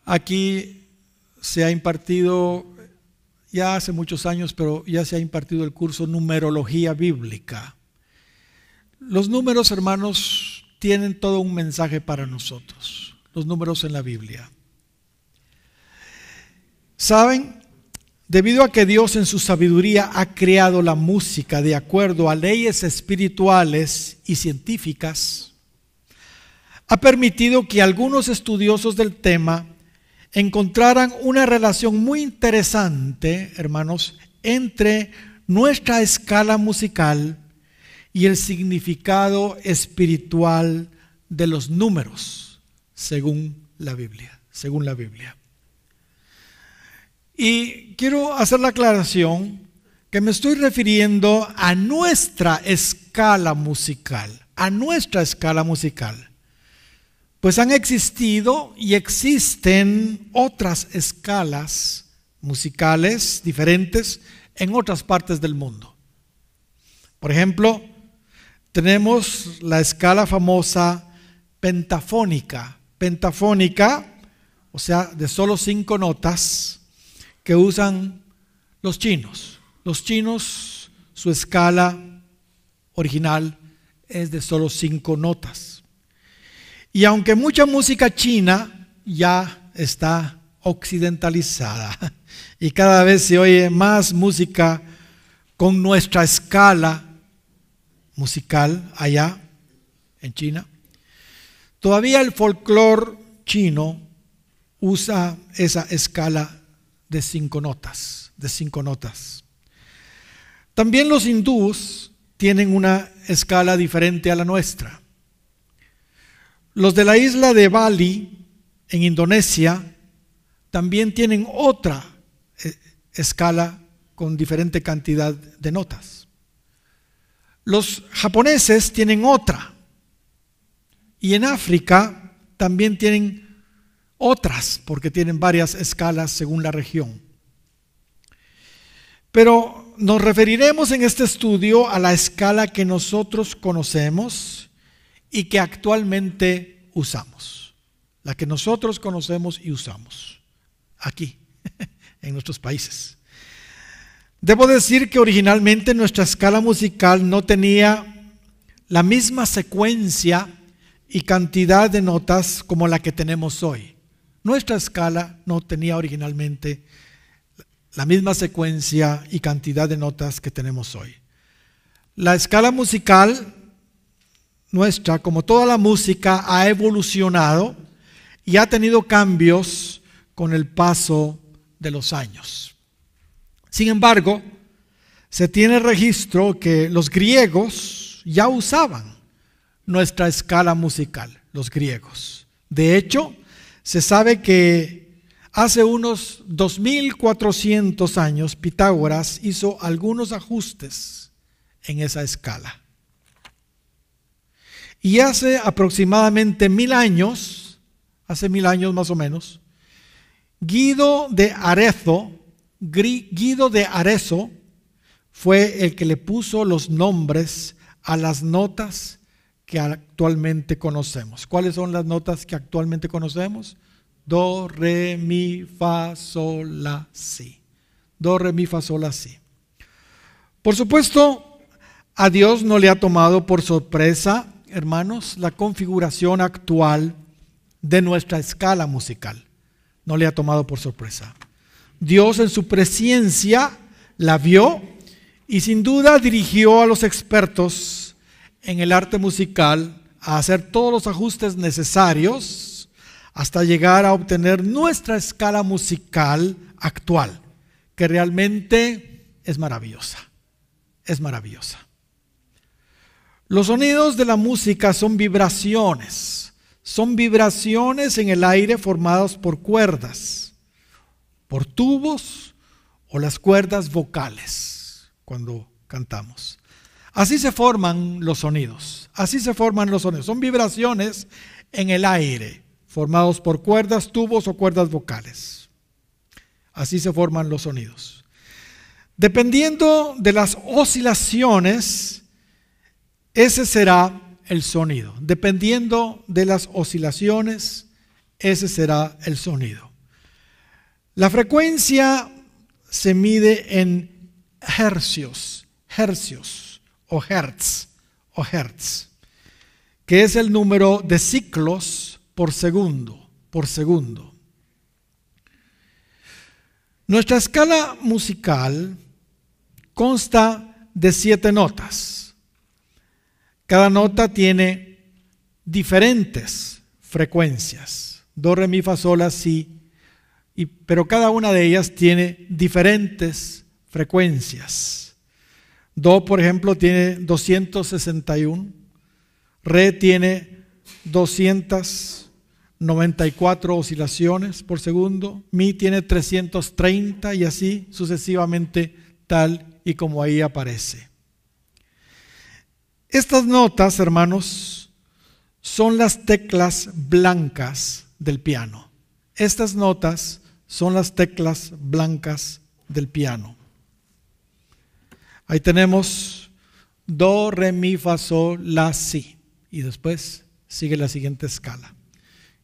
Aquí se ha impartido, ya hace muchos años, pero ya se ha impartido el curso Numerología Bíblica. Los números, hermanos, tienen todo un mensaje para nosotros. Los números en la Biblia. ¿Saben? Debido a que Dios en su sabiduría ha creado la música de acuerdo a leyes espirituales y científicas, ha permitido que algunos estudiosos del tema encontraran una relación muy interesante, hermanos, entre nuestra escala musical y el significado espiritual de los números, según la Biblia. Y quiero hacer la aclaración que me estoy refiriendo a nuestra escala musical, Pues han existido y existen otras escalas musicales diferentes en otras partes del mundo. Por ejemplo, tenemos la escala famosa pentafónica, o sea, de solo 5 notas, que usan los chinos. Los chinos, su escala original es de solo 5 notas. Y aunque mucha música china ya está occidentalizada y cada vez se oye más música con nuestra escala musical allá en China, todavía el folclore chino usa esa escala de 5 notas. También los hindús tienen una escala diferente a la nuestra. Los de la isla de Bali, en Indonesia, también tienen otra escala con diferente cantidad de notas. Los japoneses tienen otra. Y en África también tienen otras, porque tienen varias escalas según la región. Pero nos referiremos en este estudio a la escala que nosotros conocemos y que actualmente usamos. La que nosotros conocemos y usamos aquí, en nuestros países. Debo decir que originalmente nuestra escala musical no tenía la misma secuencia y cantidad de notas como la que tenemos hoy. Nuestra escala no tenía originalmente la misma secuencia y cantidad de notas que tenemos hoy. La escala musical nuestra, como toda la música, ha evolucionado y ha tenido cambios con el paso de los años. Sin embargo, se tiene registro que los griegos ya usaban nuestra escala musical, los griegos. De hecho, se sabe que hace unos 2400 años Pitágoras hizo algunos ajustes en esa escala. Y hace aproximadamente 1000 años, hace 1000 años más o menos, Guido de Arezzo fue el que le puso los nombres a las notas que actualmente conocemos. ¿Cuáles son las notas que actualmente conocemos? Do, re, mi, fa, sol, la, si. Do, re, mi, fa, sol, la, si. Por supuesto, a Dios no le ha tomado por sorpresa, hermanos, la configuración actual de nuestra escala musical. No le ha tomado por sorpresa. Dios en su presciencia la vio y sin duda dirigió a los expertos en el arte musical a hacer todos los ajustes necesarios hasta llegar a obtener nuestra escala musical actual, que realmente es maravillosa. Es maravillosa. Los sonidos de la música son vibraciones en el aire formadas por cuerdas, por tubos o las cuerdas vocales cuando cantamos. Así se forman los sonidos, son vibraciones en el aire formados por cuerdas, tubos o cuerdas vocales. Así se forman los sonidos. Dependiendo de las oscilaciones, ese será el sonido. Dependiendo de las oscilaciones, ese será el sonido. La frecuencia se mide en hercios o hertz, que es el número de ciclos por segundo. Nuestra escala musical consta de 7 notas. Cada nota tiene diferentes frecuencias. Do, re, mi, fa, sol, la, si. Pero cada una de ellas tiene diferentes frecuencias. Do, por ejemplo, tiene 261. Re tiene 294 oscilaciones por segundo. Mi tiene 330 y así sucesivamente, tal y como ahí aparece. Estas notas, hermanos, son las teclas blancas del piano. Estas notas son las teclas blancas del piano. Ahí tenemos do, re, mi, fa, sol, la, si. Y después sigue la siguiente escala.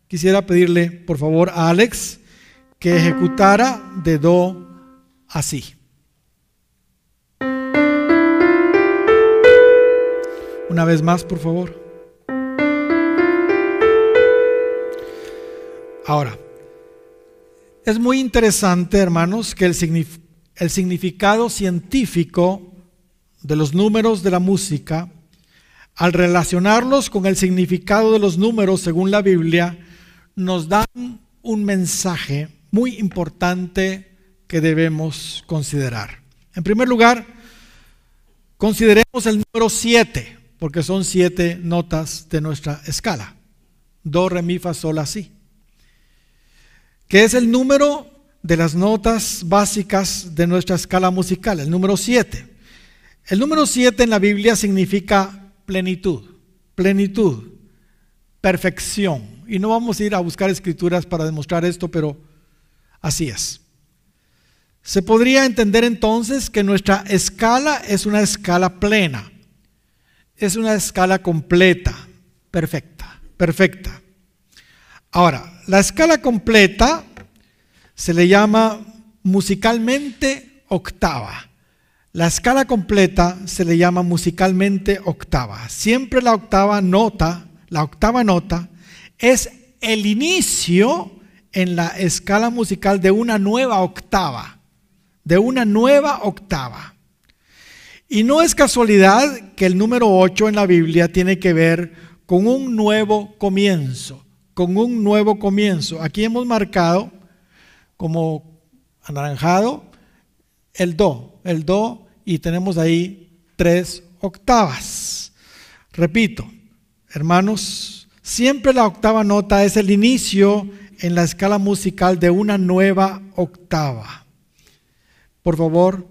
Quisiera pedirle, por favor, a Alex que ejecutara de do a si. Una vez más, por favor. Ahora, es muy interesante, hermanos, que el significado científico de los números de la música, al relacionarlos con el significado de los números según la Biblia, nos dan un mensaje muy importante que debemos considerar. En primer lugar, consideremos el número 7. Porque son 7 notas de nuestra escala. Do, re, mi, fa, sol, la, si. Que es el número de las notas básicas de nuestra escala musical, el número 7. El número 7 en la Biblia significa plenitud, perfección. Y no vamos a ir a buscar escrituras para demostrar esto, pero así es. Se podría entender entonces que nuestra escala es una escala plena. Es una escala completa, perfecta. Ahora, la escala completa se le llama musicalmente octava. La escala completa se le llama musicalmente octava. Siempre la octava nota es el inicio en la escala musical de una nueva octava. Y no es casualidad que el número 8 en la Biblia tiene que ver con un nuevo comienzo. Aquí hemos marcado como anaranjado el do y tenemos ahí 3 octavas. Repito, hermanos, siempre la octava nota es el inicio en la escala musical de una nueva octava. Por favor,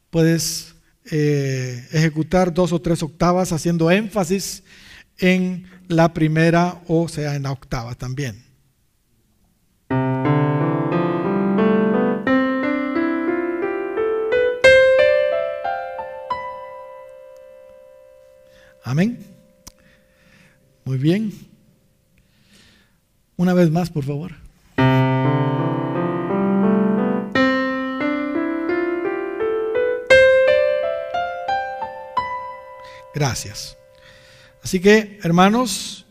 puedes ejecutar 2 o 3 octavas haciendo énfasis en la primera, o sea, en la octava también. Amén. Muy bien. Una vez más, por favor. Gracias. Así que, hermanos,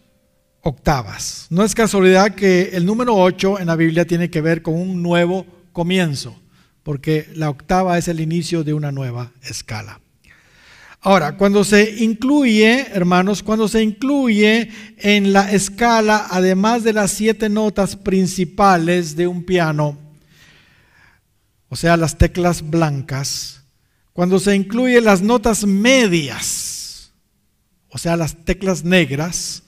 octavas. No es casualidad que el número 8 en la Biblia tiene que ver con un nuevo comienzo, porque la octava es el inicio de una nueva escala. Ahora, cuando se incluye, hermanos, cuando se incluye en la escala, además de las 7 notas principales de un piano, o sea, las teclas blancas, cuando se incluyen las notas medias, o sea, las teclas negras,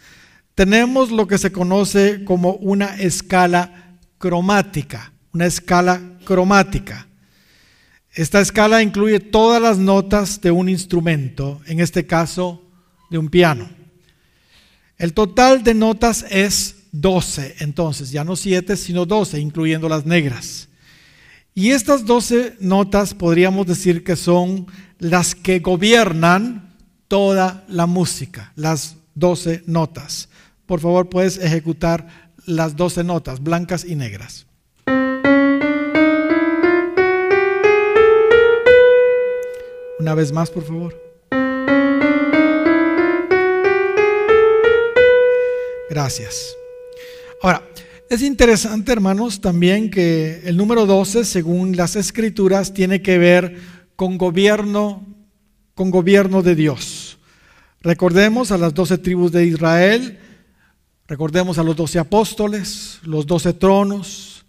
tenemos lo que se conoce como una escala cromática, Esta escala incluye todas las notas de un instrumento, en este caso de un piano. El total de notas es 12, entonces ya no 7, sino 12, incluyendo las negras. Y estas 12 notas podríamos decir que son las que gobiernan toda la música, las 12 notas. Por favor, puedes ejecutar las 12 notas, blancas y negras. Una vez más, por favor. Gracias. Ahora, es interesante, hermanos, también que el número 12, según las Escrituras, tiene que ver con gobierno de Dios. Recordemos a las 12 tribus de Israel, recordemos a los 12 apóstoles, los 12 tronos,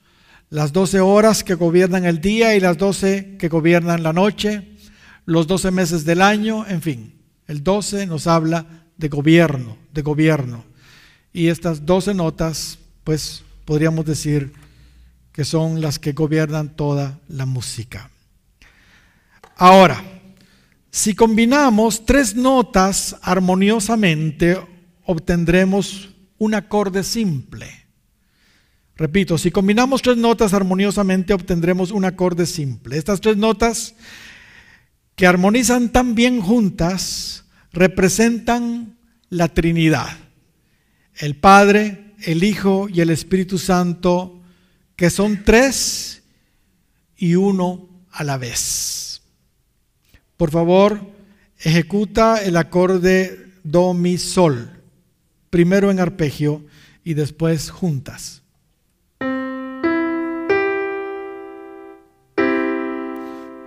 las 12 horas que gobiernan el día y las 12 que gobiernan la noche, los 12 meses del año, en fin, el 12 nos habla de gobierno. Y estas 12 notas, pues podríamos decir que son las que gobiernan toda la música. Ahora, si combinamos 3 notas armoniosamente, obtendremos un acorde simple. Repito, si combinamos 3 notas armoniosamente, obtendremos un acorde simple. Estas 3 notas que armonizan tan bien juntas, representan la Trinidad, el Padre, el Hijo y el Espíritu Santo, que son 3 y 1 a la vez. Por favor, ejecuta el acorde Do, Mi, Sol, primero en arpegio y después juntas.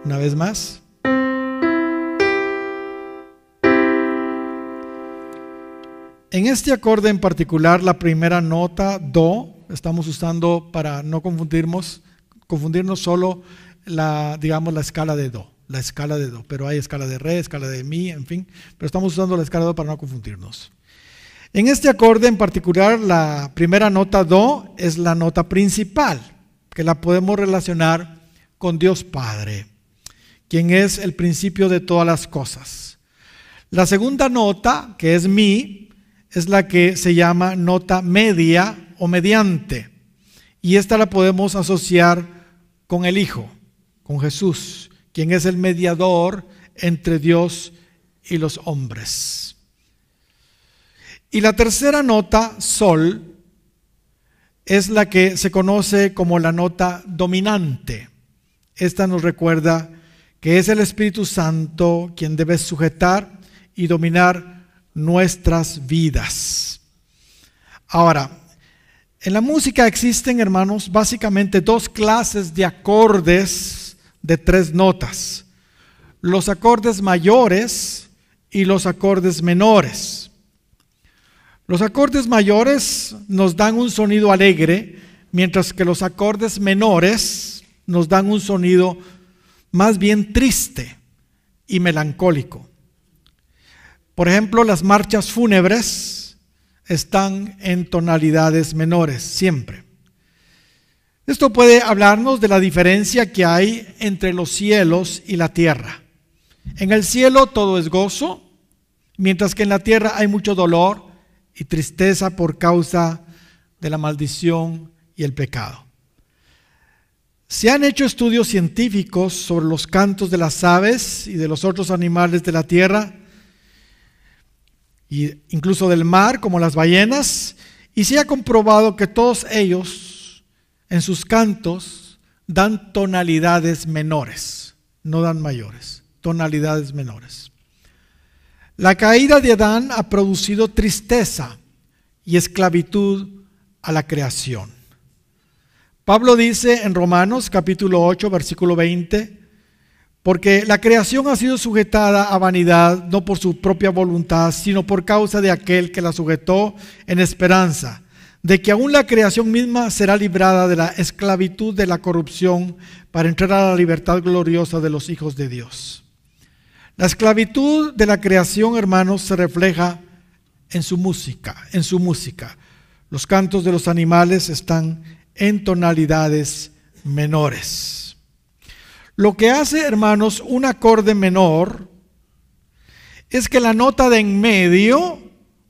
Una vez más. En este acorde en particular, la primera nota, Do, estamos usando para no confundirnos solo la escala de Do, pero hay escala de Re, escala de Mi, en fin, pero estamos usando la escala de Do para no confundirnos. En este acorde en particular, la primera nota Do es la nota principal, que la podemos relacionar con Dios Padre, quien es el principio de todas las cosas. La segunda nota, que es Mi, es la que se llama nota media o mediante, y esta la podemos asociar con el Hijo, con Jesús, quien es el mediador entre Dios y los hombres. Y la tercera nota, Sol, es la que se conoce como la nota dominante. Esta nos recuerda que es el Espíritu Santo quien debe sujetar y dominar nuestras vidas. Ahora, en la música existen, hermanos, básicamente 2 clases de acordes de 3 notas: los acordes mayores y los acordes menores. Los acordes mayores nos dan un sonido alegre, mientras que los acordes menores nos dan un sonido más bien triste y melancólico. Por ejemplo, las marchas fúnebres están en tonalidades menores, siempre. Esto puede hablarnos de la diferencia que hay entre los cielos y la tierra. En el cielo todo es gozo, mientras que en la tierra hay mucho dolor y tristeza por causa de la maldición y el pecado. Se han hecho estudios científicos sobre los cantos de las aves y de los otros animales de la tierra, e incluso del mar, como las ballenas, y se ha comprobado que todos ellos, en sus cantos, dan tonalidades menores, no dan mayores, tonalidades menores. La caída de Adán ha producido tristeza y esclavitud a la creación. Pablo dice en Romanos capítulo 8, versículo 20, porque la creación ha sido sujetada a vanidad, no por su propia voluntad, sino por causa de aquel que la sujetó en esperanza, de que aún la creación misma será librada de la esclavitud de la corrupción para entrar a la libertad gloriosa de los hijos de Dios. La esclavitud de la creación, hermanos, se refleja en su música. Los cantos de los animales están en tonalidades menores. Lo que hace, hermanos, un acorde menor es que la nota de en medio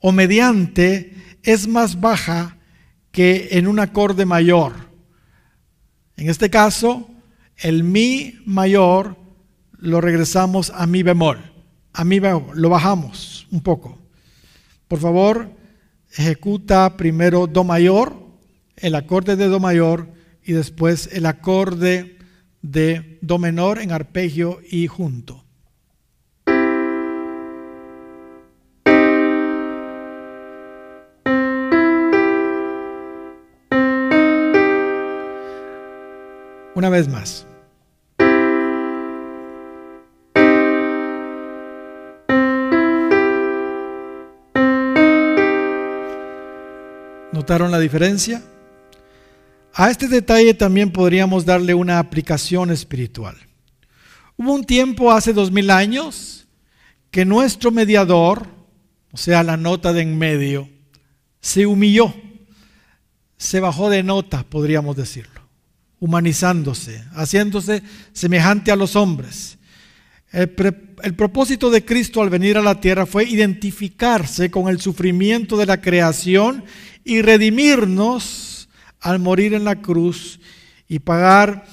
o mediante es más baja que en un acorde mayor. En este caso, el mi mayor lo regresamos a mi bemol. A mi bemol, lo bajamos un poco. Por favor, ejecuta primero do mayor, el acorde de do mayor y después el acorde de do menor en arpegio y junto. Una vez más. ¿Notaron la diferencia? A este detalle también podríamos darle una aplicación espiritual. Hubo un tiempo hace 2000 años que nuestro mediador, o sea, la nota de en medio, se humilló, se bajó de nota, podríamos decirlo, humanizándose, haciéndose semejante a los hombres. El propósito de Cristo al venir a la tierra fue identificarse con el sufrimiento de la creación y redimirnos al morir en la cruz y pagar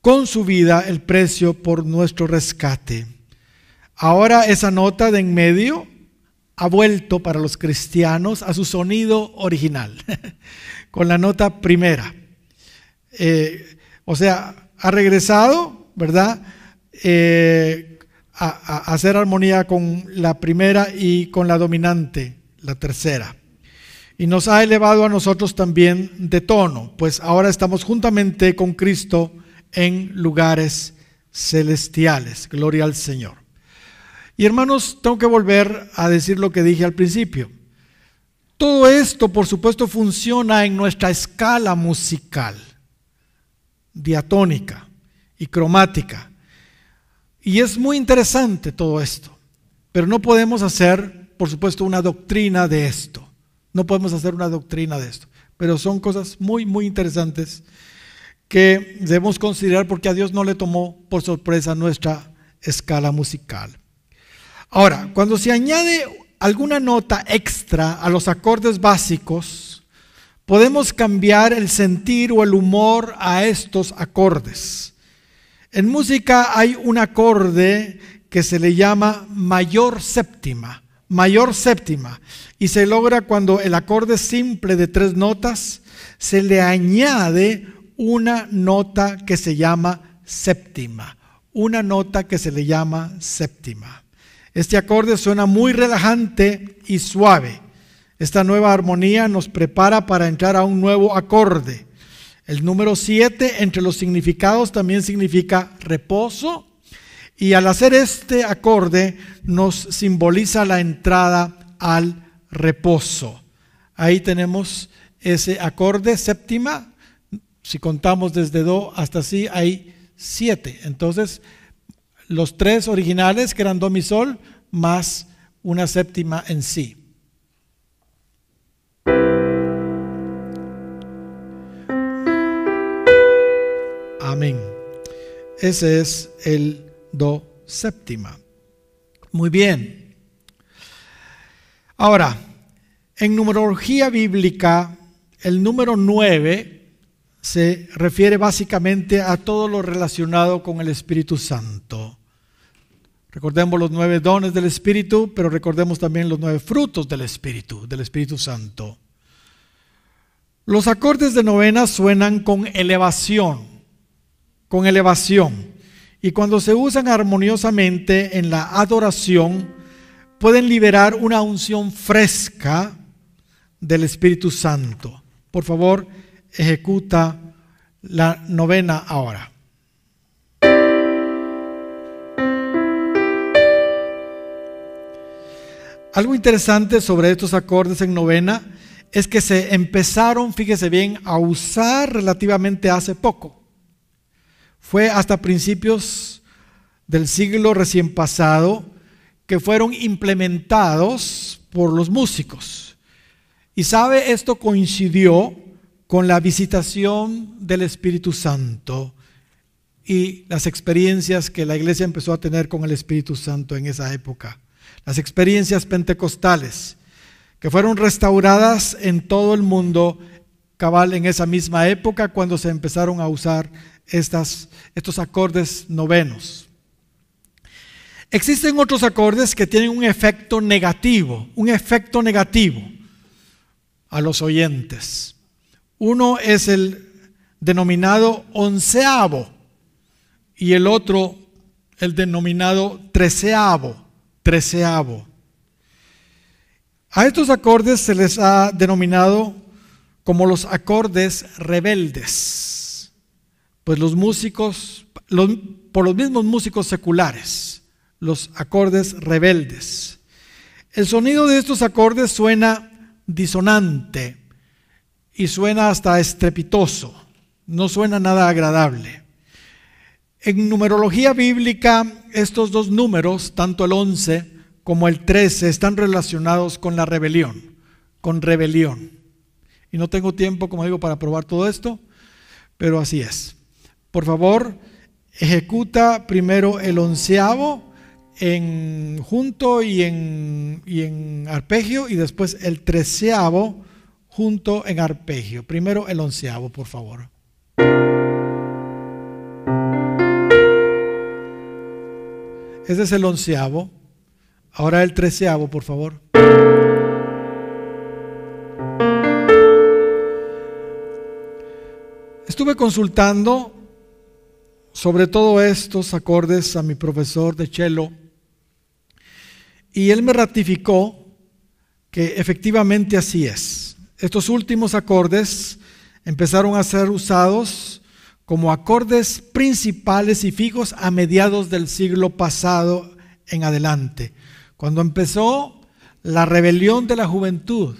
con su vida el precio por nuestro rescate. Ahora esa nota de en medio ha vuelto para los cristianos a su sonido original, con la nota primera. O sea, ha regresado, ¿verdad? A hacer armonía con la primera y con la dominante, la tercera. Y nos ha elevado a nosotros también de tono, pues ahora estamos juntamente con Cristo en lugares celestiales. Gloria al Señor. Y hermanos, tengo que volver a decir lo que dije al principio. Todo esto, por supuesto, funciona en nuestra escala musical, diatónica y cromática. Y es muy interesante todo esto, pero no podemos hacer, por supuesto, una doctrina de esto. No podemos hacer una doctrina de esto, pero son cosas muy, muy interesantes que debemos considerar porque a Dios no le tomó por sorpresa nuestra escala musical. Ahora, cuando se añade alguna nota extra a los acordes básicos, podemos cambiar el sentir o el humor a estos acordes. En música hay un acorde que se le llama mayor séptima, y se logra cuando el acorde simple de 3 notas se le añade una nota que se llama séptima, Este acorde suena muy relajante y suave. Esta nueva armonía nos prepara para entrar a un nuevo acorde. El número 7 entre los significados también significa reposo. Y al hacer este acorde nos simboliza la entrada al reposo. Ahí tenemos ese acorde séptima. Si contamos desde do hasta si hay 7. Entonces los 3 originales que eran do, mi, sol, más una séptima en si. Amén. Ese es el do séptima. Muy bien. Ahora, en numerología bíblica, el número 9 se refiere básicamente a todo lo relacionado con el Espíritu Santo. Recordemos los 9 dones del Espíritu, pero recordemos también los 9 frutos del Espíritu Santo. Los acordes de novena suenan con elevación, y cuando se usan armoniosamente en la adoración, pueden liberar una unción fresca del Espíritu Santo. Por favor, ejecuta la novena ahora. Algo interesante sobre estos acordes en novena es que se empezaron, fíjese bien, a usar relativamente hace poco. Fue hasta principios del siglo recién pasado que fueron implementados por los músicos. Y sabe, esto coincidió con la visitación del Espíritu Santo y las experiencias que la iglesia empezó a tener con el Espíritu Santo en esa época. Las experiencias pentecostales que fueron restauradas en todo el mundo cabal en esa misma época cuando se empezaron a usar estos acordes novenos. Existen otros acordes que tienen un efecto negativo a los oyentes. Uno es el denominado onceavo y el otro el denominado treceavo. A estos acordes se les ha denominado como los acordes rebeldes, pues por los mismos músicos seculares, los acordes rebeldes. El sonido de estos acordes suena disonante y suena hasta estrepitoso, no suena nada agradable. En numerología bíblica, estos dos números, tanto el 11 como el 13, están relacionados con la rebelión, Y no tengo tiempo, como digo, para probar todo esto, pero así es. Por favor, ejecuta primero el onceavo en junto y en arpegio, y después el treceavo junto en arpegio. Primero el onceavo, por favor. Ese es el onceavo. Ahora el treceavo, por favor. Estuve consultando sobre todos estos acordes a mi profesor de cello y él me ratificó que efectivamente así es. Estos últimos acordes empezaron a ser usados como acordes principales y fijos a mediados del siglo pasado en adelante, cuando empezó la rebelión de la juventud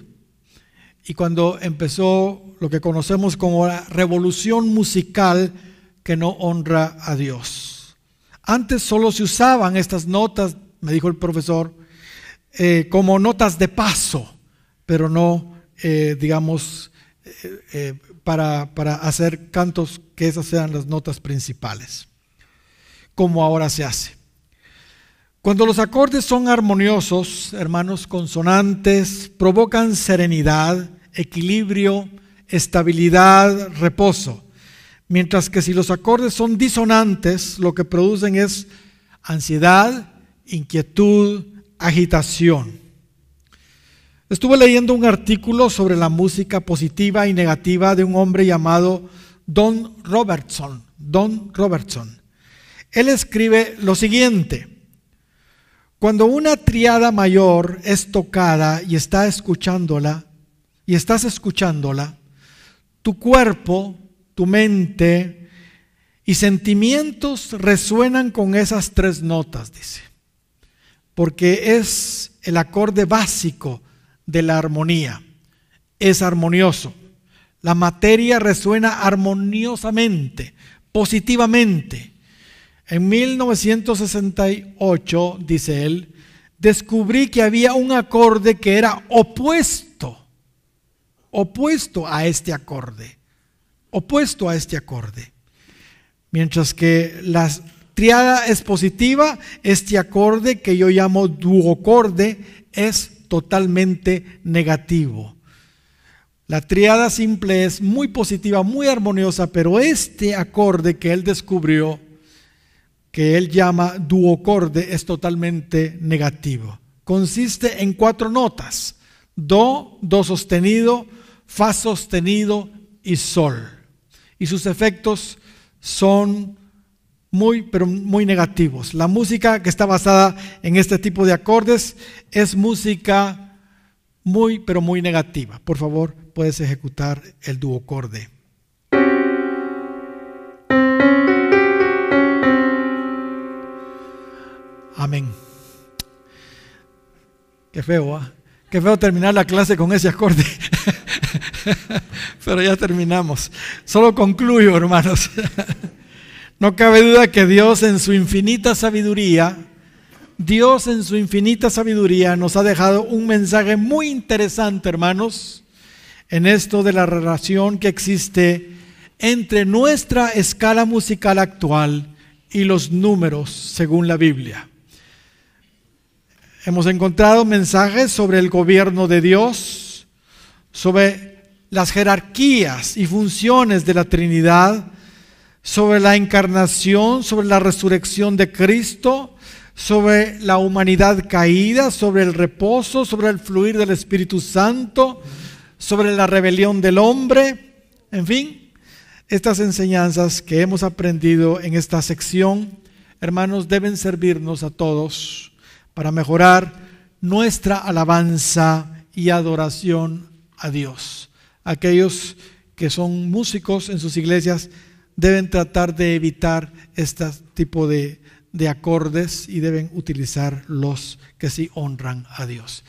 y cuando empezó lo que conocemos como la revolución musical que no honra a Dios. Antes solo se usaban estas notas, me dijo el profesor, como notas de paso, pero no, para hacer cantos que esas sean las notas principales, como ahora se hace. Cuando los acordes son armoniosos, hermanos, consonantes, provocan serenidad, equilibrio, estabilidad, reposo. Mientras que si los acordes son disonantes, lo que producen es ansiedad, inquietud, agitación. Estuve leyendo un artículo sobre la música positiva y negativa de un hombre llamado Don Robertson. Él escribe lo siguiente: cuando una tríada mayor es tocada y estás escuchándola, tu cuerpo, tu mente y sentimientos resuenan con esas tres notas, dice, porque es el acorde básico de la armonía, es armonioso. La materia resuena armoniosamente, positivamente. En 1968, dice él, descubrí que había un acorde que era opuesto a este acorde. Mientras que la tríada es positiva, este acorde que yo llamo duocorde es totalmente negativo. La tríada simple es muy positiva, muy armoniosa, pero este acorde que él descubrió, que él llama duocorde, es totalmente negativo. Consiste en 4 notas: do, do sostenido, fa sostenido y sol. Y sus efectos son pero muy negativos. La música que está basada en este tipo de acordes es música pero muy negativa. Por favor, puedes ejecutar el duocorde. Amén. Qué feo, ¿eh? Qué feo terminar la clase con ese acorde. Pero ya terminamos. Solo concluyo, hermanos. No cabe duda que Dios en su infinita sabiduría nos ha dejado un mensaje muy interesante, hermanos, en esto de la relación que existe entre nuestra escala musical actual y los números según la Biblia. Hemos encontrado mensajes sobre el gobierno de Dios, sobre las jerarquías y funciones de la Trinidad, sobre la encarnación, sobre la resurrección de Cristo, sobre la humanidad caída, sobre el reposo, sobre el fluir del Espíritu Santo, sobre la rebelión del hombre. En fin, estas enseñanzas que hemos aprendido en esta sección, hermanos, deben servirnos a todos para mejorar nuestra alabanza y adoración a Dios. Aquellos que son músicos en sus iglesias deben tratar de evitar este tipo de acordes y deben utilizar los que sí honran a Dios.